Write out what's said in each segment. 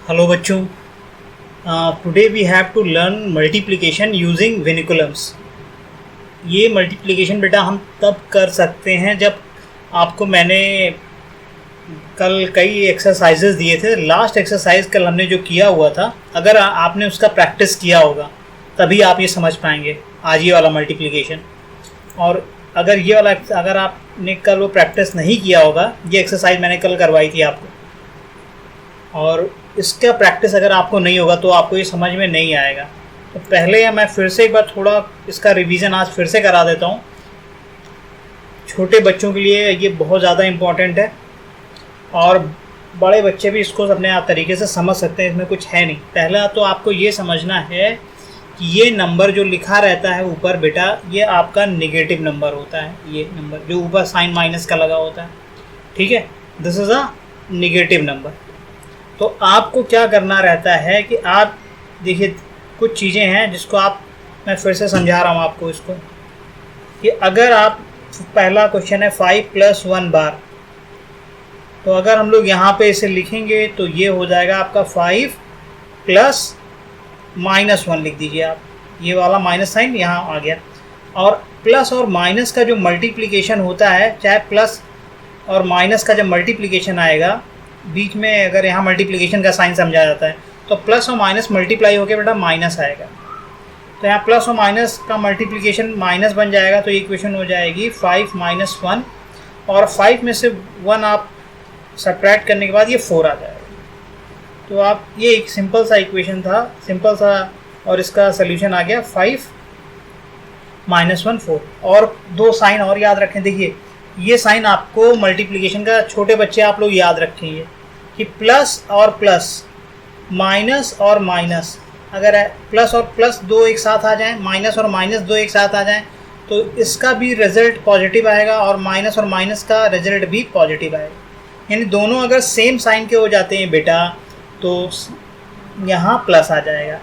Hello बच्चों, today we have to learn multiplication using vinculums. ये multiplication बेटा हम तब कर सकते हैं जब आपको मैंने कल कई एक्सरसाइजेज दिए थे। लास्ट एक्सरसाइज कल हमने जो किया हुआ था, अगर आपने उसका प्रैक्टिस किया होगा तभी आप ये समझ पाएंगे आज ये वाला मल्टीप्लिकेशन। और अगर आपने कल वो प्रैक्टिस नहीं किया होगा, ये एक्सरसाइज मैंने कल करवाई थी आपको, और इसका प्रैक्टिस अगर आपको नहीं होगा तो आपको ये समझ में नहीं आएगा। तो पहले मैं फिर से एक बार थोड़ा इसका रिवीजन आज फिर से करा देता हूँ। छोटे बच्चों के लिए ये बहुत ज़्यादा इम्पॉर्टेंट है और बड़े बच्चे भी इसको अपने आप तरीके से समझ सकते हैं, इसमें कुछ है नहीं। पहला तो आपको ये समझना है कि ये नंबर जो लिखा रहता है ऊपर बेटा, ये आपका नेगेटिव नंबर होता है। ये नंबर जो ऊपर साइन माइनस का लगा होता है, ठीक है, this is a negative number. तो आपको क्या करना रहता है कि आप देखिए, कुछ चीज़ें हैं जिसको मैं फिर से समझा रहा हूँ आपको इसको, कि अगर आप, पहला क्वेश्चन है 5 + 1 बार, तो अगर हम लोग यहाँ पे इसे लिखेंगे तो ये हो जाएगा आपका 5 + -1 लिख दीजिए आप, ये वाला माइनस साइन यहाँ आ गया। और प्लस और माइनस का जो मल्टीप्लिकेशन होता है, चाहे प्लस और माइनस का जब मल्टीप्लिकेशन आएगा बीच में, अगर यहाँ मल्टीप्लिकेशन का साइन समझा जाता है तो प्लस और माइनस मल्टीप्लाई होकर बेटा माइनस आएगा। तो यहाँ प्लस और माइनस का मल्टीप्लिकेशन माइनस बन जाएगा, तो ये इक्वेशन हो जाएगी 5 - 1, और 5 में से 1 आप सब्ट्रैक्ट करने के बाद ये 4 आ जाएगा। तो आप, ये एक सिंपल सा इक्वेशन था, सिंपल सा, और इसका सोल्यूशन आ गया 5 - 1 4। और दो साइन और याद रखें, देखिए ये साइन आपको मल्टीप्लिकेशन का, छोटे बच्चे आप लोग याद रखेंगे कि प्लस और प्लस, माइनस और माइनस, अगर प्लस और प्लस दो एक साथ आ जाएं, माइनस और माइनस दो एक साथ आ जाएं, तो इसका भी रिजल्ट पॉजिटिव आएगा और माइनस का रिजल्ट भी पॉजिटिव आएगा। यानी दोनों अगर सेम साइन के हो जाते हैं बेटा तो यहाँ प्लस आ जाएगा।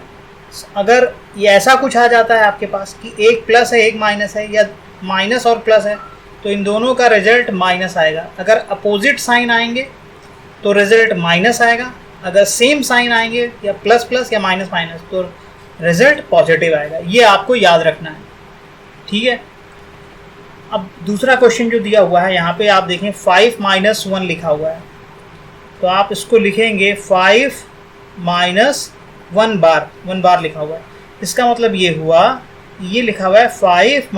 अगर ये ऐसा कुछ आ जाता है आपके पास कि एक प्लस है एक माइनस है, या माइनस और प्लस है, तो इन दोनों का रिजल्ट माइनस आएगा। अगर अपोजिट साइन आएंगे तो रिजल्ट माइनस आएगा, अगर सेम साइन आएंगे या प्लस प्लस या माइनस माइनस तो रिजल्ट पॉजिटिव आएगा। ये आपको याद रखना है, ठीक है। अब दूसरा क्वेश्चन जो दिया हुआ है यहाँ पे आप देखें 5 - 1 लिखा हुआ है, तो आप इसको लिखेंगे 5 - 1 बार, 1 बार लिखा हुआ है। इसका मतलब ये हुआ, ये लिखा हुआ है 5 -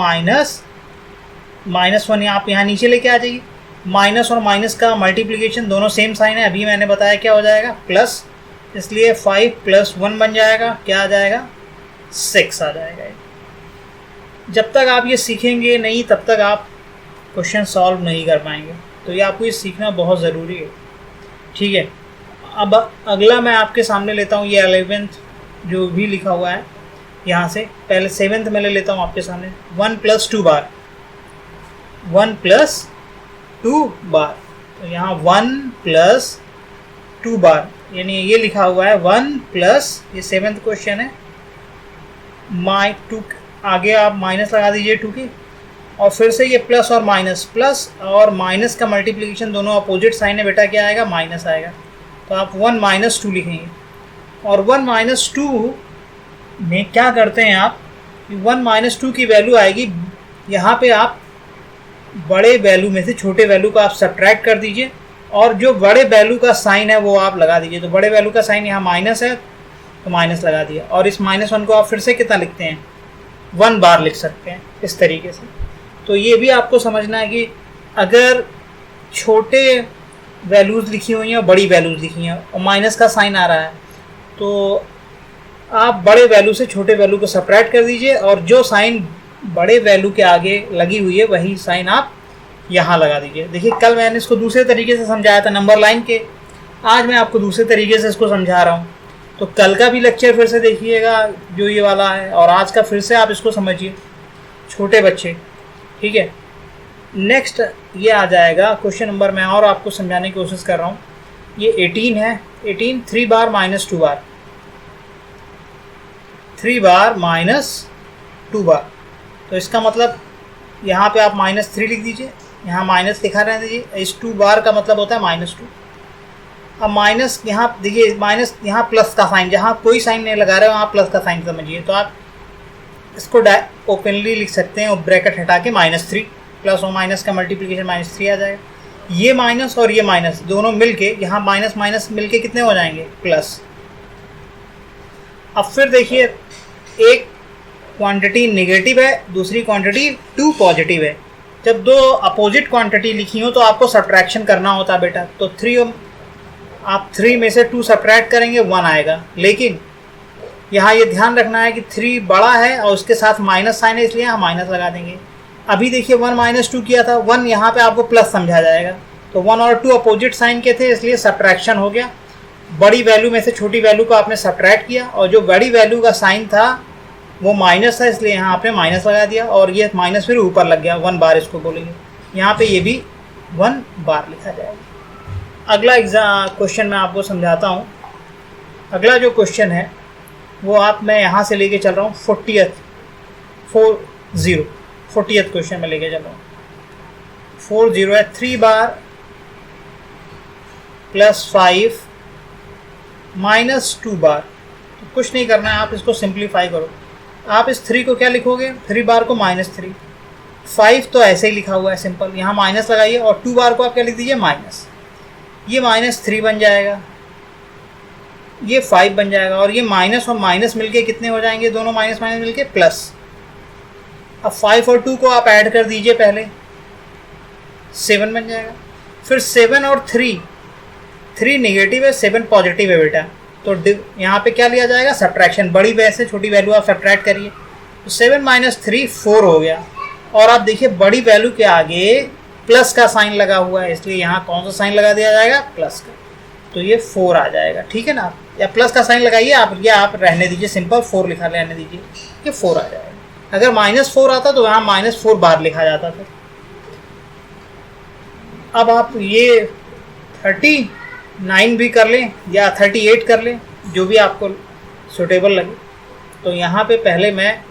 -1, आप यहाँ नीचे लेके आ जाइए। माइनस और माइनस का मल्टीप्लिकेशन दोनों सेम साइन है, अभी मैंने बताया क्या हो जाएगा, प्लस, इसलिए 5 + 1 बन जाएगा, क्या आ जाएगा, 6 आ जाएगा। जब तक आप ये सीखेंगे नहीं तब तक आप क्वेश्चन सॉल्व नहीं कर पाएंगे, तो ये आपको ये सीखना बहुत ज़रूरी है, ठीक है। अब अगला मैं आपके सामने लेता हूँ, ये 11th जो भी लिखा हुआ है, यहाँ से पहले 7th में ले लेता हूँ आपके सामने। 1 + 2 बार, 1 + 2 बार, तो यहाँ 1 + 2 बार, यानी ये लिखा हुआ है 1 +, ये 7th क्वेश्चन है, 2, आगे आप माइनस लगा दीजिए 2 की, और फिर से ये प्लस और माइनस का मल्टीप्लिकेशन दोनों अपोजिट साइन है बेटा, क्या आएगा, माइनस आएगा। तो आप 1 - 2 लिखेंगे, और 1 - 2 में क्या करते हैं आप, 1 - 2 की वैल्यू आएगी, यहाँ पे आप बड़े वैल्यू में से छोटे वैल्यू को आप सब्ट्रैक्ट कर दीजिए, और जो बड़े वैल्यू का साइन है वो आप लगा दीजिए। तो बड़े वैल्यू का साइन यहाँ माइनस है तो माइनस लगा दिया, और इस -1 को आप फिर से कितना लिखते हैं, 1 बार लिख सकते हैं इस तरीके से। तो ये भी आपको समझना है कि अगर छोटे वैल्यूज़ लिखी हुई हैं और बड़ी वैल्यूज़ लिखी हैं और माइनस का साइन आ रहा है, तो आप बड़े वैल्यू से छोटे वैल्यू को सब्ट्रैक्ट कर दीजिए, और जो साइन बड़े वैल्यू के आगे लगी हुई है वही साइन आप यहाँ लगा दीजिए। देखिए कल मैंने इसको दूसरे तरीके से समझाया था नंबर लाइन के, आज मैं आपको दूसरे तरीके से इसको समझा रहा हूँ। तो कल का भी लेक्चर फिर से देखिएगा जो ये वाला है, और आज का फिर से आप इसको समझिए, छोटे बच्चे, ठीक है। नेक्स्ट ये आ जाएगा क्वेश्चन नंबर, मैं और आपको समझाने की कोशिश कर रहा हूँ। ये 18 है, 18 3 बार -2 बार, 3 बार -2 बार, तो इसका मतलब यहाँ पे आप -3 लिख दीजिए, यहाँ माइनस लिखा रहने दीजिए, इस 2 बार का मतलब होता है -2। अब माइनस यहाँ देखिए, माइनस यहाँ प्लस का साइन, जहाँ कोई साइन नहीं लगा रहे हो वहाँ प्लस का साइन समझिए। तो आप इसको ओपनली लिख सकते हैं और ब्रैकेट हटा के -3, प्लस और माइनस का मल्टीप्लिकेशन -3 आ जाएगा। ये माइनस और ये माइनस दोनों मिलके यहाँ माइनस माइनस मिलके कितने हो जाएंगे, प्लस। अब फिर देखिए, एक क्वांटिटी नेगेटिव है, दूसरी क्वांटिटी 2 पॉजिटिव है। जब दो अपोजिट क्वांटिटी लिखी हो तो आपको सब्ट्रैक्शन करना होता है बेटा। तो 3 आप 3 में से 2 सब्ट्रैक्ट करेंगे 1 आएगा। लेकिन यहाँ ये ध्यान रखना है कि 3 बड़ा है और उसके साथ माइनस साइन है, इसलिए हम माइनस लगा देंगे। अभी देखिए 1 - 2 किया था, 1 यहाँ पे आपको प्लस समझा जाएगा। तो 1 और 2 अपोजिट साइन के थे, इसलिए सब्ट्रैक्शन हो गया। बड़ी वैल्यू में से छोटी वैल्यू को आपने सब्ट्रैक्ट किया और जो बड़ी वैल्यू का साइन था वो माइनस था, इसलिए यहाँ आपने माइनस लगा दिया और ये माइनस फिर ऊपर लग गया, 1 बार इसको बोलेंगे। यहाँ पे ये भी 1 बार लिखा जाएगा। अगला क्वेश्चन मैं आपको समझाता हूँ। अगला जो क्वेश्चन है वो मैं यहाँ से लेके चल रहा हूँ 40th क्वेश्चन में लेके चल रहा हूँ। 40 है, 3 बार + 5 - 2 बार। तो कुछ नहीं करना है, आप इसको सिंप्लीफाई करो। आप इस 3 को क्या लिखोगे, 3 बार को -3, 5 तो ऐसे ही लिखा हुआ है सिंपल, यहाँ माइनस लगाइए और 2 बार को आप क्या लिख दीजिए, माइनस। ये -3 बन जाएगा, ये 5 बन जाएगा और ये माइनस और माइनस मिलके कितने हो जाएंगे, दोनों माइनस माइनस मिलके प्लस। अब 5 और 2 को आप ऐड कर दीजिए, पहले 7 बन जाएगा। फिर 7 और 3 नेगेटिव है, 7 पॉजिटिव है बेटा। तो यहाँ पे क्या लिया जाएगा, सब्ट्रैक्शन। बड़ी वैल्यू से छोटी वैल्यू आप सब्ट्रैक्ट करिए। तो 7 - 3 4 हो गया। और आप देखिए बड़ी वैल्यू के आगे प्लस का साइन लगा हुआ है, इसलिए यहाँ कौन सा साइन लगा दिया जाएगा, प्लस का। तो ये 4 आ जाएगा, ठीक है ना। या प्लस का साइन लगाइए आप, या आप रहने दीजिए, सिंपल 4 लिखा रहने दीजिए, ये 4 आ जाएगा। अगर -4 आता तो यहाँ -4 बार लिखा जाता था। अब आप ये 39 भी कर लें या 38 कर लें, जो भी आपको सूटेबल लगे। तो यहाँ पे पहले मैं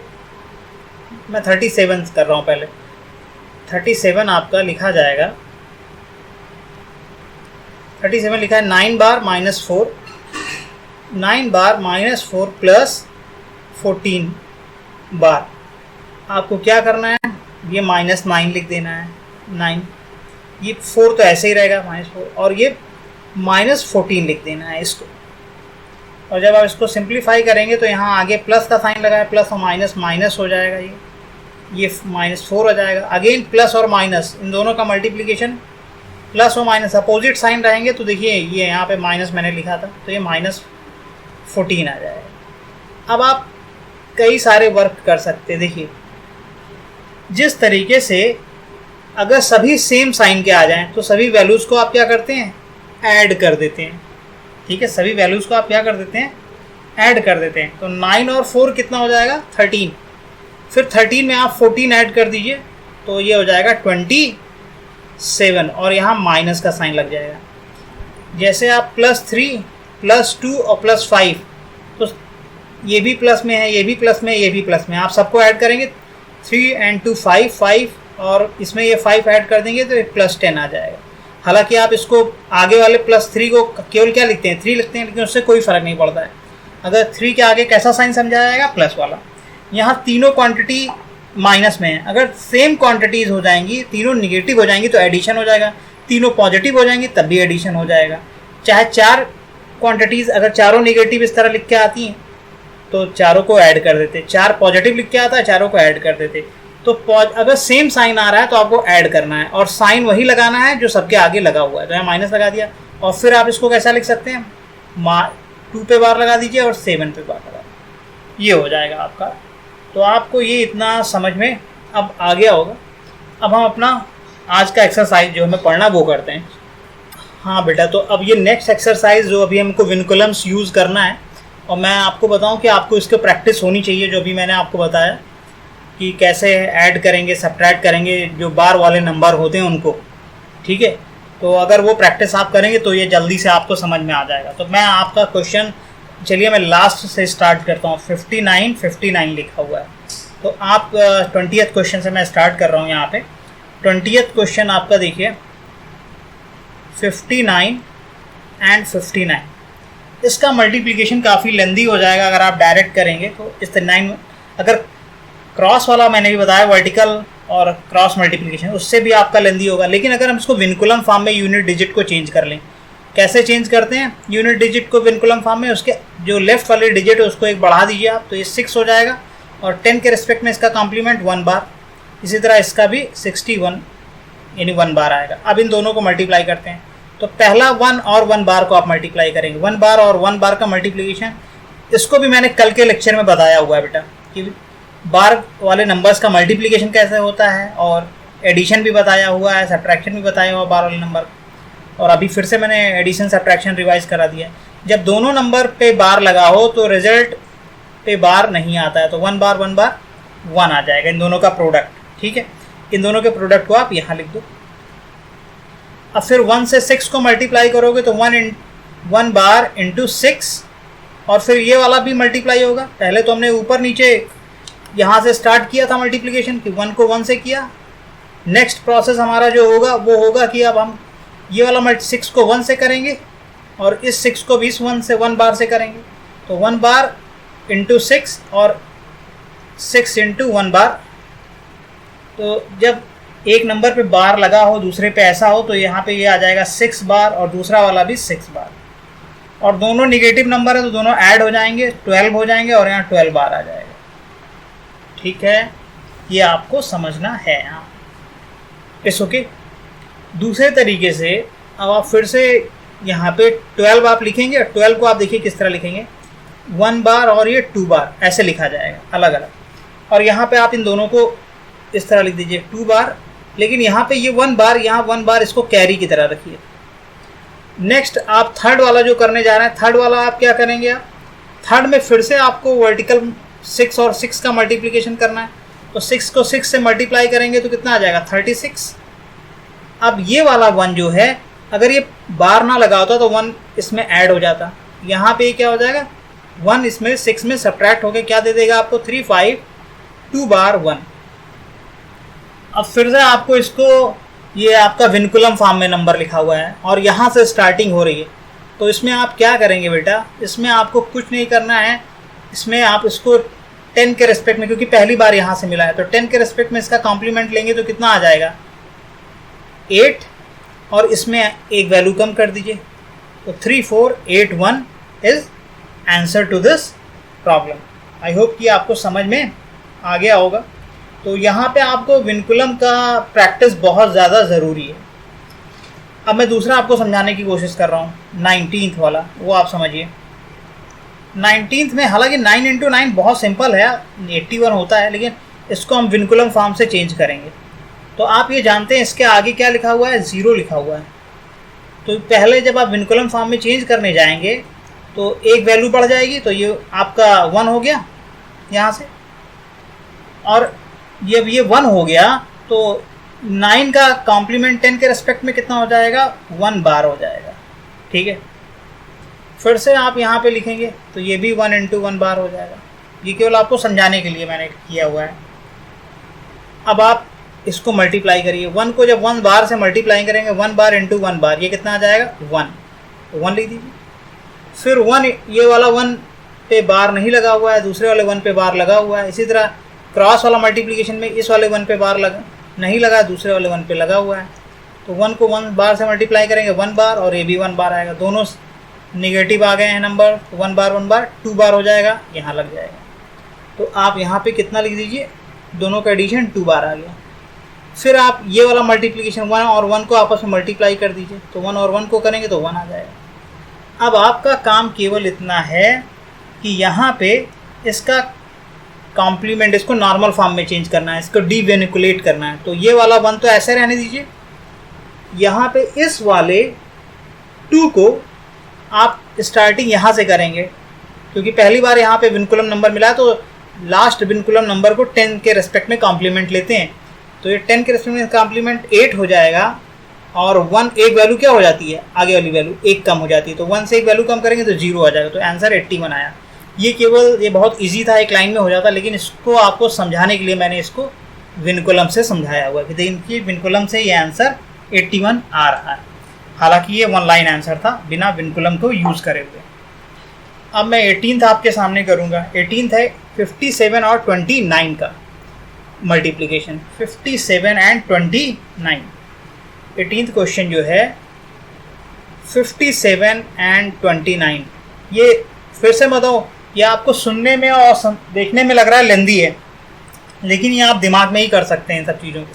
37 कर रहा हूँ। पहले 37 आपका लिखा जाएगा, 37 लिखा है 9 बार -4, 9 बार -4 + 14 बार। आपको क्या करना है, ये -9 लिख देना है, 9, ये 4 तो ऐसे ही रहेगा -4, और ये -14 लिख देना है इसको। और जब आप इसको सिंप्लीफाई करेंगे तो यहाँ आगे प्लस का साइन लगा है, प्लस और माइनस माइनस हो जाएगा, ये -4 हो जाएगा। अगेन प्लस और माइनस, इन दोनों का मल्टीप्लिकेशन, प्लस और माइनस अपोजिट साइन रहेंगे। तो देखिए ये यहाँ पे माइनस मैंने लिखा था, तो ये -14 आ जाएगा। अब आप कई सारे वर्क कर सकते हैं। देखिए जिस तरीके से अगर सभी सेम साइन के आ जाएं तो सभी वैल्यूज़ को आप क्या करते हैं, ऐड कर देते हैं, ठीक है। सभी वैल्यूज़ को आप क्या कर देते हैं, ऐड कर देते हैं। तो 9 और 4 कितना हो जाएगा, 13। फिर 13 में आप 14 ऐड कर दीजिए, तो ये हो जाएगा 27, और यहाँ माइनस का साइन लग जाएगा। जैसे आप +3 +2 और +5, तो ये भी प्लस में है, ये भी प्लस में है, ये भी प्लस में है। आप सबको ऐड करेंगे, 3 × 2 5, और इसमें ये 5 ऐड कर देंगे तो ये +10 आ जाएगा। हालांकि आप इसको आगे वाले +3 को केवल क्या लिखते हैं, 3 लिखते हैं, लेकिन उससे कोई फ़र्क नहीं पड़ता है। अगर 3 के आगे कैसा साइन समझा जाएगा, प्लस वाला। यहाँ तीनों क्वांटिटी माइनस में है। अगर सेम क्वांटिटीज़ हो जाएंगी, तीनों निगेटिव हो जाएंगी तो एडिशन हो जाएगा, तीनों पॉजिटिव हो जाएंगी तब भी एडिशन हो जाएगा। चाहे 4 क्वांटिटीज़ अगर चारों निगेटिव इस तरह लिख के आती हैं तो चारों को ऐड कर देते, 4 पॉजिटिव लिख के आता है, चारों को ऐड कर देते। तो अगर सेम साइन आ रहा है तो आपको ऐड करना है, और साइन वही लगाना है जो सबके आगे लगा हुआ है। तो यहाँ माइनस लगा दिया, और फिर आप इसको कैसा लिख सकते हैं, 2 पे बार लगा दीजिए और 7 पे बार लगा दीजिए, ये हो जाएगा आपका। तो आपको ये इतना समझ में अब आ गया होगा। अब हम अपना आज का एक्सरसाइज जो हमें पढ़ना वो करते हैं। हाँ बेटा, तो अब ये नेक्स्ट एक्सरसाइज जो अभी हमको विनकुलम्स यूज़ करना है, और मैं आपको बताऊं कि आपको इसकी प्रैक्टिस होनी चाहिए, जो अभी मैंने आपको बताया कि कैसे ऐड करेंगे, सब्ट्रैक्ट करेंगे जो बार वाले नंबर होते हैं उनको, ठीक है। तो अगर वो प्रैक्टिस आप करेंगे तो ये जल्दी से आपको समझ में आ जाएगा। तो मैं आपका क्वेश्चन, चलिए मैं लास्ट से स्टार्ट करता हूँ। 59 लिखा हुआ है, तो आप 20th क्वेश्चन से मैं स्टार्ट कर रहा हूँ। यहाँ पे 20th क्वेश्चन आपका देखिए, 59 एंड 59। इसका मल्टीप्लिकेशन काफ़ी लेंदी हो जाएगा अगर आप डायरेक्ट करेंगे तो। इस 9 अगर क्रॉस वाला मैंने भी बताया वर्टिकल और क्रॉस मल्टीप्लिकेशन, उससे भी आपका लेंदी होगा। लेकिन अगर हम इसको विनकुलम फॉर्म में यूनिट डिजिट को चेंज कर लें, कैसे चेंज करते हैं यूनिट डिजिट को विनकुलम फॉर्म में? उसके जो लेफ्ट वाले डिजिट है उसको एक बढ़ा दीजिए आप, तो ये 6 हो जाएगा और 10 के रिस्पेक्ट में इसका कॉम्प्लीमेंट 1 बार। इसी तरह इसका भी 61 यानी 1 बार आएगा। अब इन दोनों को मल्टीप्लाई करते हैं, तो पहला 1 और 1 बार को आप मल्टीप्लाई करेंगे। 1 बार और 1 बार का मल्टीप्लिकेशन, इसको भी मैंने कल के लेक्चर में बताया हुआ है बेटा कि बार वाले नंबर्स का मल्टीप्लिकेशन कैसे होता है, और एडिशन भी बताया हुआ है, सब्ट्रैक्शन भी बताया हुआ बार वाले नंबर। और अभी फिर से मैंने एडिशन सब्ट्रैक्शन रिवाइज करा दिया। जब दोनों नंबर पे बार लगा हो तो रिजल्ट पे बार नहीं आता है, तो 1 बार 1 बार 1 आ जाएगा इन दोनों का प्रोडक्ट। ठीक है, इन दोनों के प्रोडक्ट को आप यहाँ लिख दो। अब फिर 1 से 6 को मल्टीप्लाई करोगे तो 1 बार इंटू 6, और फिर ये वाला भी मल्टीप्लाई होगा। पहले तो हमने ऊपर नीचे यहाँ से स्टार्ट किया था मल्टीप्लिकेशन कि 1 को 1 से किया। नेक्स्ट प्रोसेस हमारा जो होगा वो होगा कि अब हम ये वाला 6 को 1 से करेंगे और इस 6 को भी इस 1 बार से करेंगे। तो 1 बार इंटू 6 और 6 इंटू 1 बार। तो जब एक नंबर पे बार लगा हो दूसरे पे ऐसा हो तो यहाँ पे ये आ जाएगा 6 बार और दूसरा वाला भी 6 बार, और दोनों निगेटिव नंबर है तो दोनों ऐड हो जाएंगे, 12 हो जाएंगे और यहाँ 12 बार आ जाएगा। ठीक है, ये आपको समझना है यहाँ। It's okay. दूसरे तरीके से अब आप फिर से यहाँ पे 12 आप लिखेंगे। 12 को आप देखिए किस तरह लिखेंगे, 1 बार और ये 2 बार ऐसे लिखा जाएगा अलग अलग। और यहाँ पे आप इन दोनों को इस तरह लिख दीजिए 2 बार, लेकिन यहाँ पे ये 1 बार, यहाँ 1 बार इसको कैरी की तरह रखिए। नेक्स्ट आप थर्ड वाला जो करने जा रहे हैं, थर्ड वाला आप क्या करेंगे, आप थर्ड में फिर से आपको वर्टिकल 6 और 6 का मल्टीप्लिकेशन करना है। तो 6 को 6 से मल्टीप्लाई करेंगे तो कितना आ जाएगा 36। अब ये वाला 1 जो है, अगर ये बार ना लगा होता तो 1 इसमें ऐड हो जाता। यहाँ पे क्या हो जाएगा 1 इसमें 6 में सब्ट्रैक्ट होकर क्या दे देगा आपको 3 5 2 बार 1। अब फिर से आपको इसको, ये आपका विनकुलम फॉर्म में नंबर लिखा हुआ है और यहाँ से स्टार्टिंग हो रही है, तो इसमें आप क्या करेंगे बेटा, इसमें आपको कुछ नहीं करना है। इसमें आप इसको 10 के रिस्पेक्ट में, क्योंकि पहली बार यहाँ से मिला है तो 10 के रिस्पेक्ट में इसका कॉम्प्लीमेंट लेंगे तो कितना आ जाएगा 8, और इसमें एक वैल्यू कम कर दीजिए तो 3481 is answer to this problem. I hope कि आपको समझ में आ गया होगा। तो यहाँ पे आपको विनकुलम का प्रैक्टिस बहुत ज़्यादा ज़रूरी है। अब मैं दूसरा आपको समझाने की कोशिश कर रहा हूँ, 19th वाला, वो आप समझिए। 19th में हालांकि 9 इंटू 9 बहुत सिंपल है, 81 होता है, लेकिन इसको हम विनकुलम फॉर्म से चेंज करेंगे। तो आप ये जानते हैं इसके आगे क्या लिखा हुआ है, 0 लिखा हुआ है। तो पहले जब आप विनकुलम फॉर्म में चेंज करने जाएंगे तो एक वैल्यू बढ़ जाएगी, तो ये आपका 1 हो गया यहाँ से, और जब ये 1 हो गया तो 9 का कॉम्प्लीमेंट 10 के रेस्पेक्ट में कितना हो जाएगा 1 बार हो जाएगा। ठीक है, फिर से आप यहाँ पे लिखेंगे तो ये भी 1 इंटू 1 बार हो जाएगा। ये केवल आपको समझाने के लिए मैंने किया हुआ है। अब आप इसको मल्टीप्लाई करिए, 1 को जब 1 बार से मल्टीप्लाई करेंगे 1 बार इंटू 1 बार, ये कितना आ जाएगा 1, तो 1 लिख दीजिए। फिर 1, ये वाला 1 पे बार नहीं लगा हुआ है, दूसरे वाले 1 पे बार लगा हुआ है। इसी तरह क्रॉस वाला मल्टीप्लिकेशन में इस वाले 1 पे बार नहीं लगा, दूसरे वाले 1 पे लगा हुआ है। तो 1 को 1 बार से मल्टीप्लाई करेंगे 1 बार, और ये भी 1 बार आएगा। दोनों निगेटिव आ गए हैं नंबर, 1 बार 1 बार 2 बार हो जाएगा, यहाँ लग जाएगा। तो आप यहाँ पे कितना लिख दीजिए, दोनों का एडिशन 2 बार आ गया। फिर आप ये वाला मल्टीप्लिकेशन 1 और 1 को आपस में मल्टीप्लाई कर दीजिए, तो 1 और 1 को करेंगे तो 1 आ जाएगा। अब आपका काम केवल इतना है कि यहाँ पे इसका कॉम्प्लीमेंट, इसको नॉर्मल फॉर्म में चेंज करना है, इसको डीवेनिकुलेट करना है। तो ये वाला 1 तो ऐसे रहने दीजिए। यहाँ पे इस वाले 2 को आप स्टार्टिंग यहाँ से करेंगे, क्योंकि पहली बार यहाँ पे विनकुलम नंबर मिला है, तो लास्ट विनकुलम नंबर को 10 के रेस्पेक्ट में कॉम्प्लीमेंट लेते हैं। तो ये 10 के रेस्पेक्ट में कॉम्प्लीमेंट 8 हो जाएगा, और 1 एक वैल्यू क्या हो जाती है, आगे वाली वैल्यू 1 कम हो जाती है, तो 1 से एक वैल्यू कम करेंगे तो 0 आ जाएगा। तो आंसर 81 आया। ये बहुत इजी था, एक लाइन में हो जाता, लेकिन इसको आपको समझाने के लिए मैंने इसको विनकुलम से समझाया हुआ है कि देखिए विनकुलम से ये आंसर 81 आ रहा है। हालांकि ये वन लाइन आंसर था बिना विनकुलम को यूज़ करे हुए। अब मैं 18th आपके सामने करूँगा। 18th है 57 और 29 का मल्टीप्लिकेशन, 57 एंड 29। 18th क्वेश्चन जो है 57 एंड 29, ये फिर से बताओ, ये आपको सुनने में और देखने में लग रहा है लेंदी है, लेकिन ये आप दिमाग में ही कर सकते हैं इन सब चीज़ों को।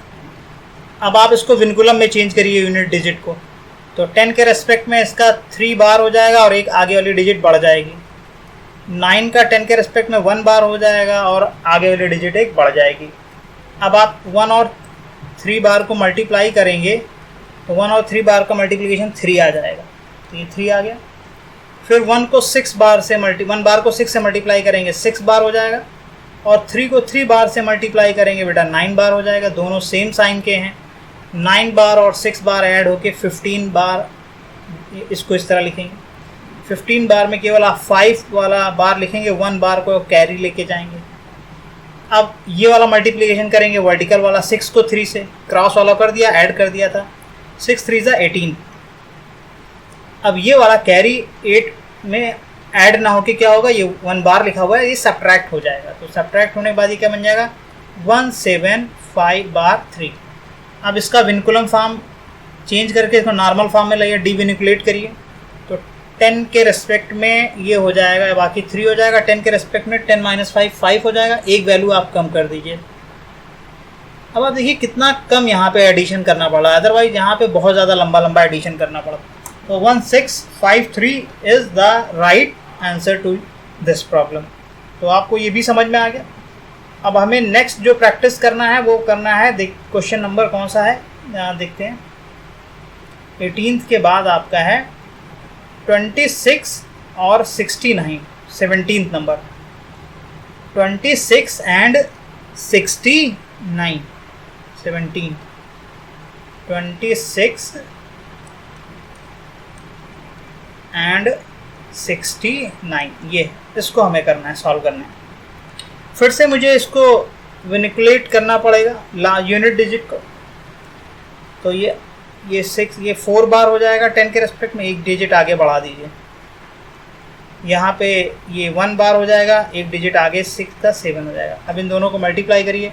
अब आप इसको विनकुलम में चेंज करिए यूनिट डिजिट को, तो 10 के रेस्पेक्ट में इसका 3 बार हो जाएगा और एक आगे वाली डिजिट बढ़ जाएगी। 9 का 10 के रेस्पेक्ट में 1 बार हो जाएगा और आगे वाली डिजिट एक बढ़ जाएगी। अब आप 1 और 3 बार को मल्टीप्लाई करेंगे तो 1 और 3 बार का मल्टीप्लिकेशन 3 आ जाएगा, तो ये 3 आ गया। फिर 1 को 6 बार से 1 बार को 6 से मल्टीप्लाई करेंगे 6 बार हो जाएगा, और 3 को 3 बार से मल्टीप्लाई करेंगे बेटा 9 बार हो जाएगा। दोनों सेम साइन के हैं। 9 बार और 6 बार ऐड होके 15 बार, इसको इस तरह लिखेंगे। 15 बार में केवल आप 5 वाला बार लिखेंगे, 1 बार को कैरी लेके जाएंगे। अब ये वाला मल्टीप्लिकेशन करेंगे वर्टिकल वाला, 6 को 3 से क्रॉस वाला कर दिया, ऐड कर दिया था, 6 3 ज़ा 18। अब ये वाला कैरी 8 में ऐड ना होके क्या होगा, ये 1 बार लिखा हुआ है, ये सब्ट्रैक्ट हो जाएगा। तो सब्ट्रैक्ट होने के बाद ये क्या बन जाएगा 175 बार 3। अब इसका विनकुलम फॉर्म चेंज करके इसको नॉर्मल फॉर्म में लाइए, डिविनिकुलेट करिए, तो 10 के रेस्पेक्ट में ये हो जाएगा, बाकी 3 हो जाएगा। 10 के रेस्पेक्ट में 10 - 5 5 हो जाएगा, एक वैल्यू आप कम कर दीजिए। अब आप देखिए कितना कम यहाँ पे एडिशन करना पड़ा, अदरवाइज यहाँ पे बहुत ज़्यादा लंबा लंबा एडिशन करना पड़ा। तो 1653 is the right answer to this problem. तो आपको ये भी समझ में आ गया। अब हमें नेक्स्ट जो प्रैक्टिस करना है वो करना है, क्वेश्चन नंबर कौन सा है देखते हैं। 18th के बाद आपका है 26 और 69, 17th नंबर 26 एंड 69, 17, 26 एंड 69, ये इसको हमें करना है, सॉल्व करना है। फिर से मुझे इसको विनिकुलेट करना पड़ेगा यूनिट डिजिट को, तो ये 6, ये 4 बार हो जाएगा 10 के रेस्पेक्ट में, एक डिजिट आगे बढ़ा दीजिए। यहाँ पे ये 1 बार हो जाएगा, एक डिजिट आगे 6 था 7 हो जाएगा। अब इन दोनों को मल्टीप्लाई करिए,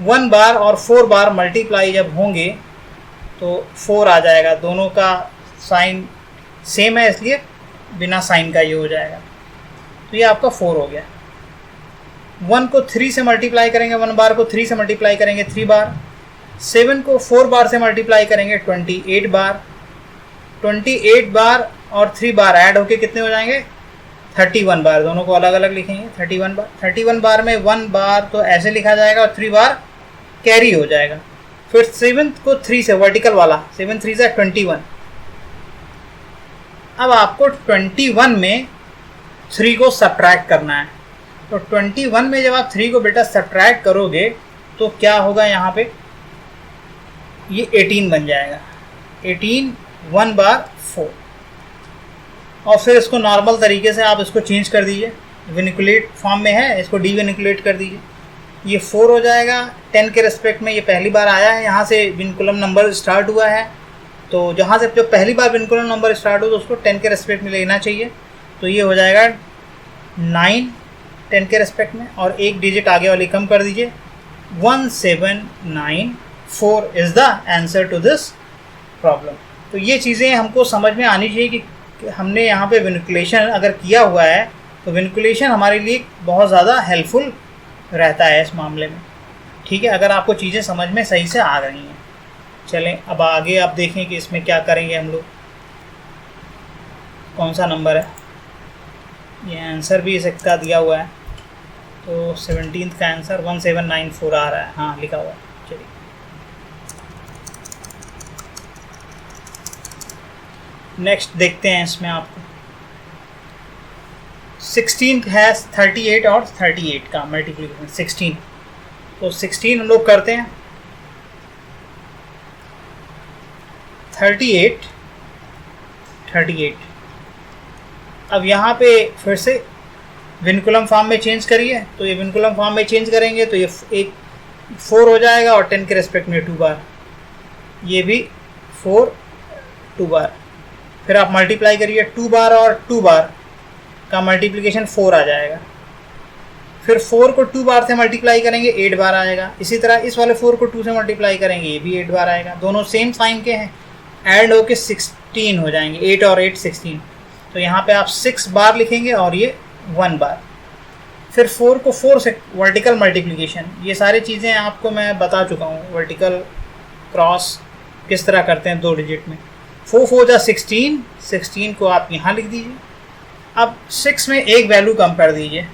1 बार और 4 बार मल्टीप्लाई जब होंगे तो 4 आ जाएगा। दोनों का साइन सेम है इसलिए बिना साइन का ये हो जाएगा, तो ये आपका 4 हो गया। 1 को 3 से मल्टीप्लाई करेंगे, 1 बार को 3 से मल्टीप्लाई करेंगे 3 बार। 7 को 4 बार से मल्टीप्लाई करेंगे 28 बार। 28 बार और 3 बार ऐड होके कितने हो जाएंगे 31 बार। दोनों को अलग अलग लिखेंगे 31 बार। 31 बार में 1 बार तो ऐसे लिखा जाएगा और 3 बार कैरी हो जाएगा। फिर 7 को 3 से वर्टिकल वाला, 7 3 ज़ा 21। अब आपको 21 में 3 को सब्ट्रैक्ट करना है। तो 21 में जब आप 3 को बेटा सब्ट्रैक्ट करोगे तो क्या होगा, यहाँ पे ये 18 बन जाएगा। 18 1 बार 4, और फिर इसको नॉर्मल तरीके से आप इसको चेंज कर दीजिए, विनिकुलेट फॉर्म में है, इसको डिविनिकुलेट कर दीजिए। ये 4 हो जाएगा। 10 के रेस्पेक्ट में ये पहली बार आया है, यहाँ से विनकुलम नंबर स्टार्ट हुआ है, तो जहाँ से जब पहली बार विनकुलम नंबर स्टार्ट हो तो उसको 10 के रेस्पेक्ट में लेना चाहिए। तो ये हो जाएगा 9 10 के रेस्पेक्ट में, और एक डिजिट आगे वाली कम कर दीजिए। 1794 is the answer to this problem. तो ये चीज़ें हमको समझ में आनी चाहिए कि हमने यहाँ पे विनिकुलेशन अगर किया हुआ है तो विनिकुलेशन हमारे लिए बहुत ज़्यादा हेल्पफुल रहता है इस मामले में। ठीक है, अगर आपको चीज़ें समझ में सही से आ रही हैं। चलें अब आगे आप देखें कि इसमें क्या करेंगे हम लोग। कौन सा नंबर है, ये आंसर भी इसका दिया हुआ है, तो 17th का आंसर 1794 आ रहा है, हाँ लिखा हुआ है। चलिए नेक्स्ट देखते हैं इसमें आपको 16 है 38 और 38 का मल्टीप्लिकेशन 16। तो 16 हम लोग करते हैं 38। अब यहाँ पे फिर से विनकुलम फॉर्म में चेंज करिए, तो ये विनकुलम फॉर्म में चेंज करेंगे तो ये एक 4 हो जाएगा, और 10 के रेस्पेक्ट में 2 बार, ये भी 4 2 बार। फिर आप मल्टीप्लाई करिए 2 बार और 2 बार का मल्टीप्लिकेशन 4 आ जाएगा। फिर 4 को 2 बार से मल्टीप्लाई करेंगे 8 बार आएगा। इसी तरह इस वाले 4 को 2 से मल्टीप्लाई करेंगे, ये भी 8 बार आएगा। दोनों सेम साइन के हैं, ऐड होके 16 हो जाएंगे, 8 और 8 16। तो यहाँ पे आप 6 बार लिखेंगे और ये 1 बार। फिर 4 को 4 से वर्टिकल मल्टीप्लिकेशन, ये सारी चीज़ें आपको मैं बता चुका हूँ। वर्टिकल क्रॉस किस तरह करते हैं 2 डिजिट में। 4 4 जा 16, 16 को आप यहाँ लिख दीजिए। अब 6 में एक वैल्यू कम कर दीजिए,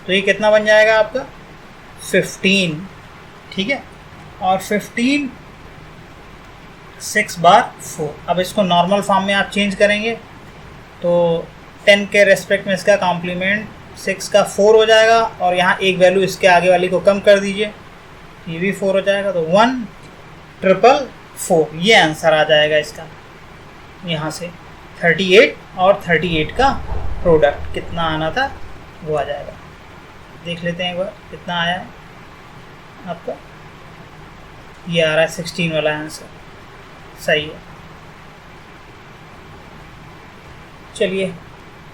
तो ये कितना बन जाएगा आपका 15, ठीक है। और 15 6 बार 4। अब इसको नॉर्मल फॉर्म में आप चेंज करेंगे तो 10 के रेस्पेक्ट में इसका कॉम्प्लीमेंट 6 का 4 हो जाएगा, और यहाँ एक वैल्यू इसके आगे वाली को कम कर दीजिए, ये भी 4 हो जाएगा। तो 1,444 ये आंसर आ जाएगा इसका। यहाँ से 38 और 38 का प्रोडक्ट कितना आना था वो आ जाएगा। देख लेते हैं एक बार कितना आया है आपका। ये आ रहा है 16 वाला आंसर, सही है। चलिए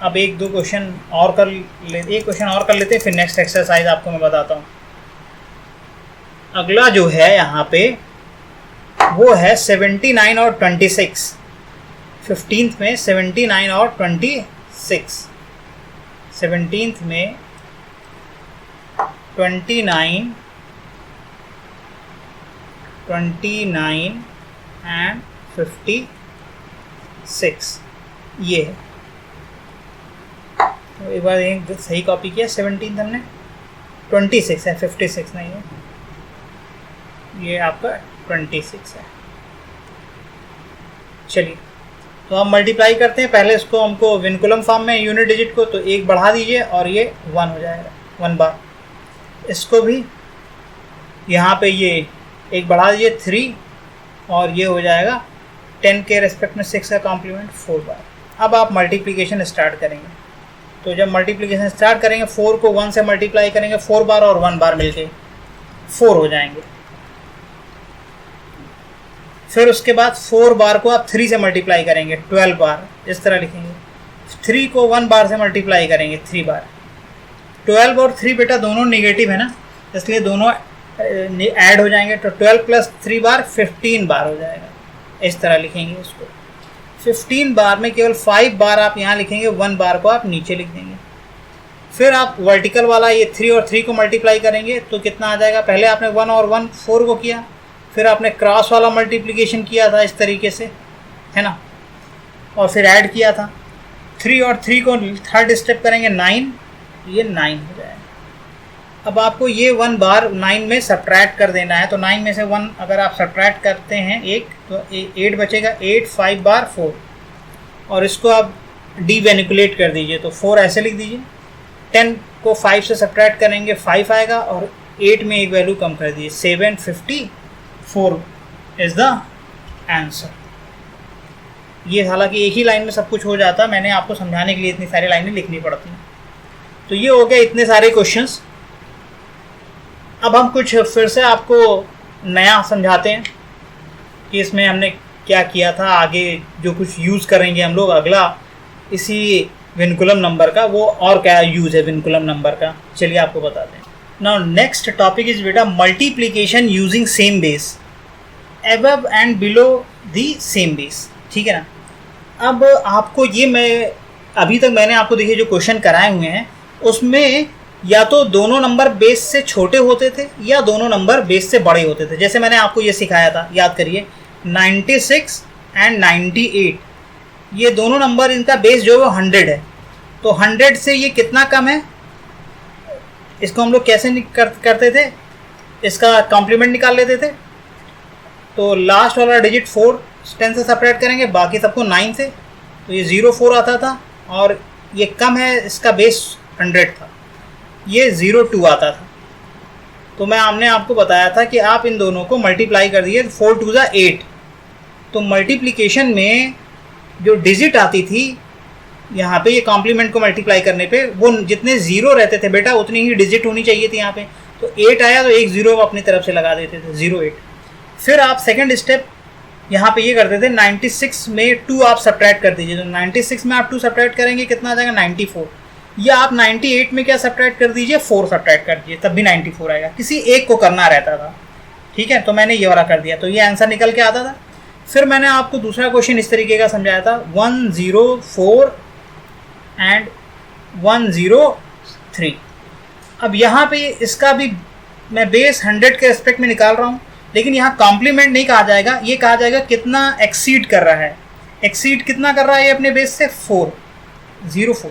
अब एक क्वेश्चन और कर लेते हैं, फिर नेक्स्ट एक्सरसाइज आपको मैं बताता हूँ। अगला जो है यहाँ पे वो है 79 और 26। 15th में 79 और 26। 17th में 29 एंड 56 ये है। तो एक बार एक सही कॉपी किया। 17th हमने 26 है, 56 नहीं है, ये आपका 26 है। चलिए तो हम मल्टीप्लाई करते हैं। पहले इसको हमको विनकुलम फॉर्म में यूनिट डिजिट को तो एक बढ़ा दीजिए और ये 1 हो जाएगा, 1 बार। इसको भी यहाँ पे ये एक बढ़ा दीजिए 3, और ये हो जाएगा 10 के रेस्पेक्ट में 6 का कॉम्प्लीमेंट 4 बार। अब आप मल्टीप्लिकेशन स्टार्ट करेंगे। तो जब मल्टीप्लिकेशन स्टार्ट करेंगे 4 को 1 से मल्टीप्लाई करेंगे 4 बार, और 1 बार मिलके 4 हो जाएंगे। फिर उसके बाद 4 बार को आप 3 से मल्टीप्लाई करेंगे 12 बार, इस तरह लिखेंगे। 3 को 1 बार से मल्टीप्लाई करेंगे 3 बार। 12 और 3 बेटा दोनों नेगेटिव है ना, इसलिए दोनों ऐड हो जाएंगे। तो 12 प्लस 3 बार 15 बार हो जाएगा, इस तरह लिखेंगे उसको। 15 बार में केवल 5 बार आप यहाँ लिखेंगे, 1 बार को आप नीचे लिख देंगे। फिर आप वर्टिकल वाला ये 3 और 3 को मल्टीप्लाई करेंगे तो कितना आ जाएगा। पहले आपने 1 और 1 4 को किया, फिर आपने क्रॉस वाला मल्टीप्लिकेशन किया था इस तरीके से, है ना, और फिर ऐड किया था। 3 और 3 को थर्ड स्टेप करेंगे 9, ये 9 हो जाएगा। अब आपको ये 1 बार 9 में सब्ट्रैक्ट कर देना है। तो 9 में से 1 अगर आप सब्ट्रैक्ट करते हैं एक, तो 8 बचेगा। 8 5 बार 4, और इसको आप डीवेनिकुलेट कर दीजिए, तो 4 ऐसे लिख दीजिए। 10 को 5 से सब्ट्रैक्ट करेंगे 5 आएगा, और 8 में एक वैल्यू कम कर दीजिए, 754 इज़ द आंसर। ये हालांकि एक ही लाइन में सब कुछ हो जाता, मैंने आपको समझाने के लिए इतनी सारी लाइनें लिखनी पड़ती हैं। तो ये हो गए इतने सारे क्वेश्चंस। अब हम कुछ फिर से आपको नया समझाते हैं कि इसमें हमने क्या किया था, आगे जो कुछ यूज़ करेंगे हम लोग अगला इसी विनकुलम नंबर का, वो और क्या यूज़ है विनकुलम नंबर का, चलिए आपको बताते हैं। नाउ नेक्स्ट टॉपिक इज बेटा multiplication using same base, above and below the same base, ठीक है ना। अब आपको ये अभी तक मैंने आपको देखिए जो क्वेश्चन कराए हुए हैं उसमें या तो दोनों नंबर बेस से छोटे होते थे या दोनों नंबर बेस से बड़े होते थे। जैसे मैंने आपको ये सिखाया था, याद करिए, 96 एंड 98, ये दोनों नंबर इनका बेस जो है वो 100 है। तो 100 से ये कितना कम है, इसको हम लोग कैसे करते थे, इसका कॉम्प्लीमेंट निकाल लेते थे। तो लास्ट वाला डिजिट 4 10 से सेपरेट करेंगे, बाकी सबको 9 से, तो ये 04 आता था, और ये कम है, इसका बेस 100 था, ये 02 आता था। तो हमने आपको बताया था कि आप इन दोनों को मल्टीप्लाई कर दिए, 4 2 जा 8। तो मल्टीप्लिकेशन में जो डिजिट आती थी यहाँ पे, ये कॉम्प्लीमेंट को मल्टीप्लाई करने पे, वो जितने ज़ीरो रहते थे बेटा उतनी ही डिजिट होनी चाहिए थी यहाँ पे। तो 8 आया तो एक ज़ीरो अपनी तरफ से लगा देते थे, 08। फिर आप सेकंड स्टेप यहाँ पे ये करते थे 96 में 2 आप सब्ट्रैक्ट कर दीजिए, तो 96 में आप 2 सब्ट्रैक्ट करेंगे कितना आ जाएगा 94, या आप 98 में क्या सब्ट्रैक्ट कर दीजिए 4 सब्ट्रैक्ट कर दीजिए तब भी 94 आएगा, किसी एक को करना रहता था। ठीक है, तो मैंने ये वाला कर दिया तो ये आंसर निकल के आता था। फिर मैंने आपको दूसरा क्वेश्चन इस तरीके का समझाया था 104 एंड 103। अब यहाँ पे इसका भी मैं बेस 100 के रेस्पेक्ट में निकाल रहा हूँ, लेकिन यहाँ कॉम्प्लीमेंट नहीं कहा जाएगा, ये कहा जाएगा कितना एक्सीड कर रहा है। एक्सीड कितना कर रहा है ये अपने बेस से 404,